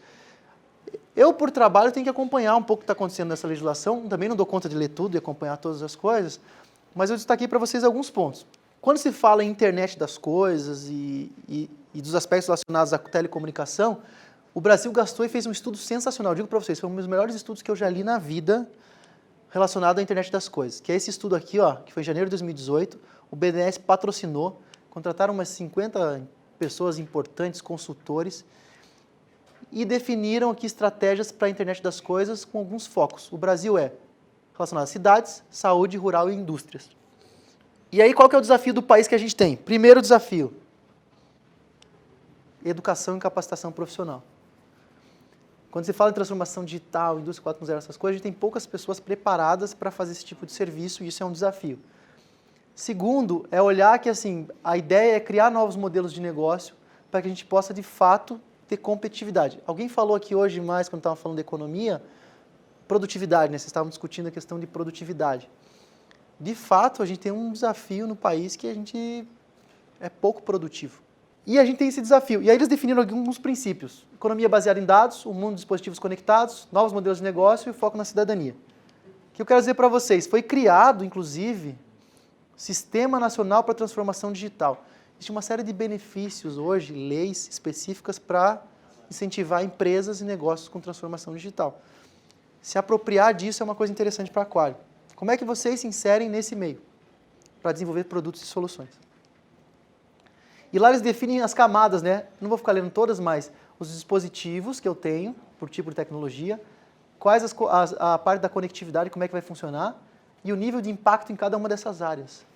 Eu, por trabalho, tenho que acompanhar um pouco o que está acontecendo nessa legislação, também não dou conta de ler tudo e acompanhar todas as coisas, mas eu destaquei para vocês alguns pontos. Quando se fala em internet das coisas e dos aspectos relacionados à telecomunicação, o Brasil gastou e fez um estudo sensacional. Eu digo para vocês, foi um dos melhores estudos que eu já li na vida relacionado à internet das coisas, que é esse estudo aqui, ó, que foi em janeiro de 2018, o BNDES patrocinou, contrataram umas 50 pessoas importantes, consultores, e definiram aqui estratégias para a internet das coisas com alguns focos. O Brasil é relacionado a cidades, saúde, rural e indústrias. E aí qual que é o desafio do país que a gente tem? Primeiro desafio, educação e capacitação profissional. Quando se fala em transformação digital, indústria 4.0, essas coisas, a gente tem poucas pessoas preparadas para fazer esse tipo de serviço e isso é um desafio. Segundo, é olhar que assim, a ideia é criar novos modelos de negócio para que a gente possa, de fato, ter competitividade. Alguém falou aqui hoje mais, quando estava falando de economia, produtividade, né? Vocês estavam discutindo a questão de produtividade. De fato, a gente tem um desafio no país que a gente é pouco produtivo. E a gente tem esse desafio. E aí eles definiram alguns princípios. Economia baseada em dados, o mundo de dispositivos conectados, novos modelos de negócio e foco na cidadania. O que eu quero dizer para vocês? Foi criado, inclusive, Sistema Nacional para a Transformação Digital. Existe uma série de benefícios hoje, leis específicas para incentivar empresas e negócios com transformação digital. Se apropriar disso é uma coisa interessante para a Aquário. Como é que vocês se inserem nesse meio para desenvolver produtos e soluções? E lá eles definem as camadas, né? Não vou ficar lendo todas, mas os dispositivos que eu tenho, por tipo de tecnologia, quais a parte da conectividade, como é que vai funcionar, e o nível de impacto em cada uma dessas áreas.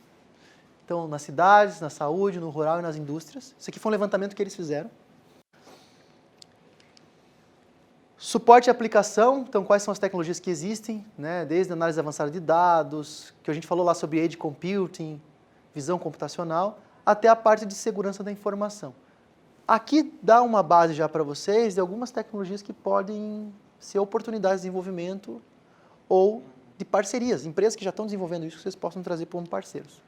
Então, nas cidades, na saúde, no rural e nas indústrias. Isso aqui foi um levantamento que eles fizeram. Suporte e aplicação, então quais são as tecnologias que existem, né? Desde análise avançada de dados, que a gente falou lá sobre edge computing, visão computacional, até a parte de segurança da informação. Aqui dá uma base já para vocês de algumas tecnologias que podem ser oportunidades de desenvolvimento ou de parcerias, empresas que já estão desenvolvendo isso, que vocês possam trazer como parceiros.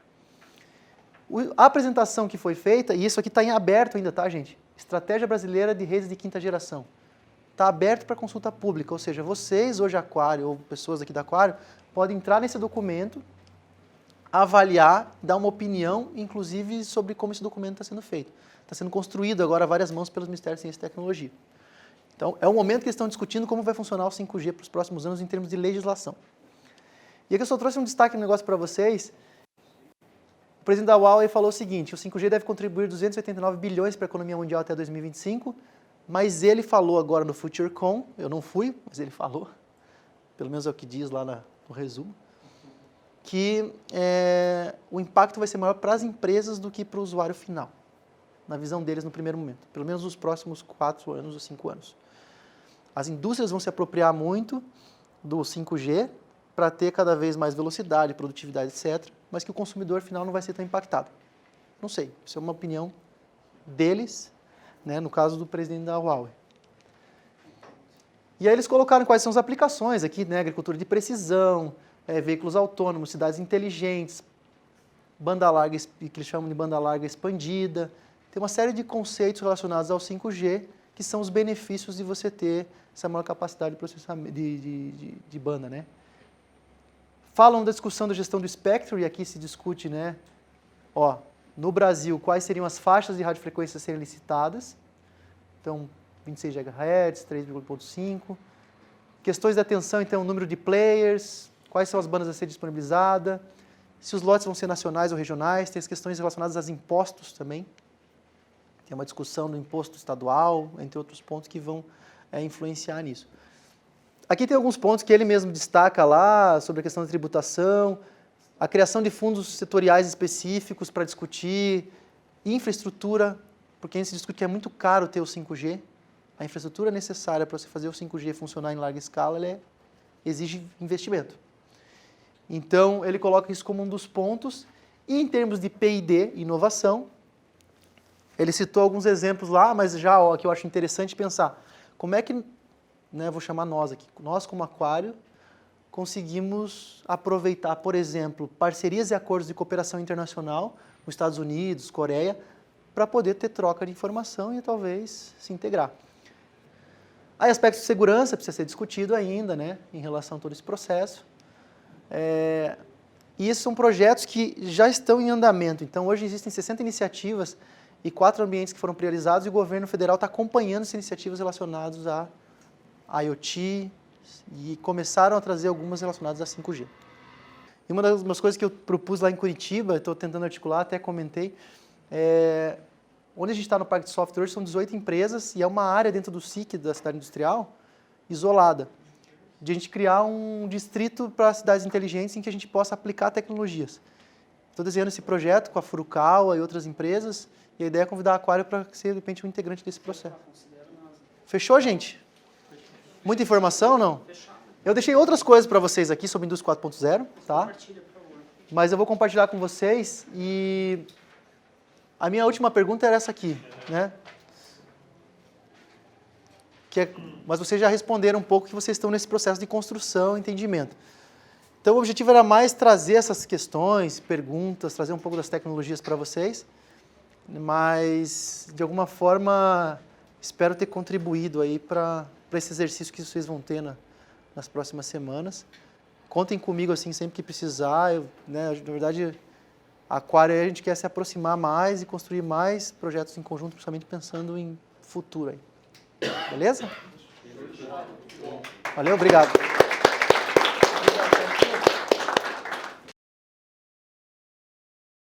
A apresentação que foi feita, e isso aqui está em aberto ainda, tá, gente? Estratégia Brasileira de Redes de Quinta Geração. Está aberto para consulta pública, ou seja, vocês, hoje Aquário, ou pessoas aqui da Aquário, podem entrar nesse documento, avaliar, dar uma opinião, inclusive sobre como esse documento está sendo feito. Está sendo construído agora a várias mãos pelos Ministérios de Ciência e Tecnologia. Então, é o momento que eles estão discutindo como vai funcionar o 5G para os próximos anos em termos de legislação. E aqui eu só trouxe um destaque no negócio para vocês. O presidente da Huawei falou o seguinte, o 5G deve contribuir 289 bilhões para a economia mundial até 2025, mas ele falou agora no FutureCon, eu não fui, mas ele falou, pelo menos é o que diz lá no resumo, que o impacto vai ser maior para as empresas do que para o usuário final, na visão deles no primeiro momento, pelo menos nos próximos 4 anos ou 5 anos. As indústrias vão se apropriar muito do 5G para ter cada vez mais velocidade, produtividade, etc., mas que o consumidor final não vai ser tão impactado. Não sei, isso é uma opinião deles, né, no caso do presidente da Huawei. E aí eles colocaram quais são as aplicações aqui, né, agricultura de precisão, veículos autônomos, cidades inteligentes, banda larga, que eles chamam de banda larga expandida. Tem uma série de conceitos relacionados ao 5G, que são os benefícios de você ter essa maior capacidade de processamento de banda, né? Falam da discussão da gestão do espectro, e aqui se discute, né, no Brasil, quais seriam as faixas de radiofrequência a serem licitadas. Então, 26 GHz, 3,5. Questões de atenção, então, o número de players, quais são as bandas a ser disponibilizadas, se os lotes vão ser nacionais ou regionais, tem as questões relacionadas aos impostos também. Tem uma discussão do imposto estadual, entre outros pontos que vão influenciar nisso. Aqui tem alguns pontos que ele mesmo destaca lá, sobre a questão da tributação, a criação de fundos setoriais específicos para discutir, infraestrutura, porque a gente discute que é muito caro ter o 5G, a infraestrutura necessária para você fazer o 5G funcionar em larga escala, exige investimento. Então, ele coloca isso como um dos pontos, e em termos de P&D, inovação, ele citou alguns exemplos lá, mas já que eu acho interessante pensar, como é que, né, vou chamar nós aqui, nós como Aquário, conseguimos aproveitar, por exemplo, parcerias e acordos de cooperação internacional com os Estados Unidos, Coreia, para poder ter troca de informação e talvez se integrar. Aí aspectos de segurança precisa ser discutido ainda, né, em relação a todo esse processo. E esses são projetos que já estão em andamento. Então, hoje existem 60 iniciativas e 4 ambientes que foram priorizados e o governo federal está acompanhando essas iniciativas relacionadas a IoT e começaram a trazer algumas relacionadas a 5G. E uma das coisas que eu propus lá em Curitiba, estou tentando articular, até comentei, Onde a gente está no Parque de Software são 18 empresas e é uma área dentro do SIC, da cidade industrial, isolada, de a gente criar um distrito para cidades inteligentes em que a gente possa aplicar tecnologias. Estou desenhando esse projeto com a Furukawa e outras empresas, e a ideia é convidar a Aquário para ser, de repente, um integrante desse processo. Fechou, gente? Muita informação ou não? Eu deixei outras coisas para vocês aqui sobre Indústria 4.0, tá? Mas eu vou compartilhar com vocês e a minha última pergunta era essa aqui, né? Mas vocês já responderam um pouco que vocês estão nesse processo de construção, entendimento. Então o objetivo era mais trazer essas questões, perguntas, trazer um pouco das tecnologias para vocês, mas de alguma forma espero ter contribuído aí para esse exercício que vocês vão ter nas próximas semanas. Contem comigo assim sempre que precisar. Na verdade, a Aquário a gente quer se aproximar mais e construir mais projetos em conjunto, principalmente pensando em futuro aí. Beleza? Valeu, obrigado.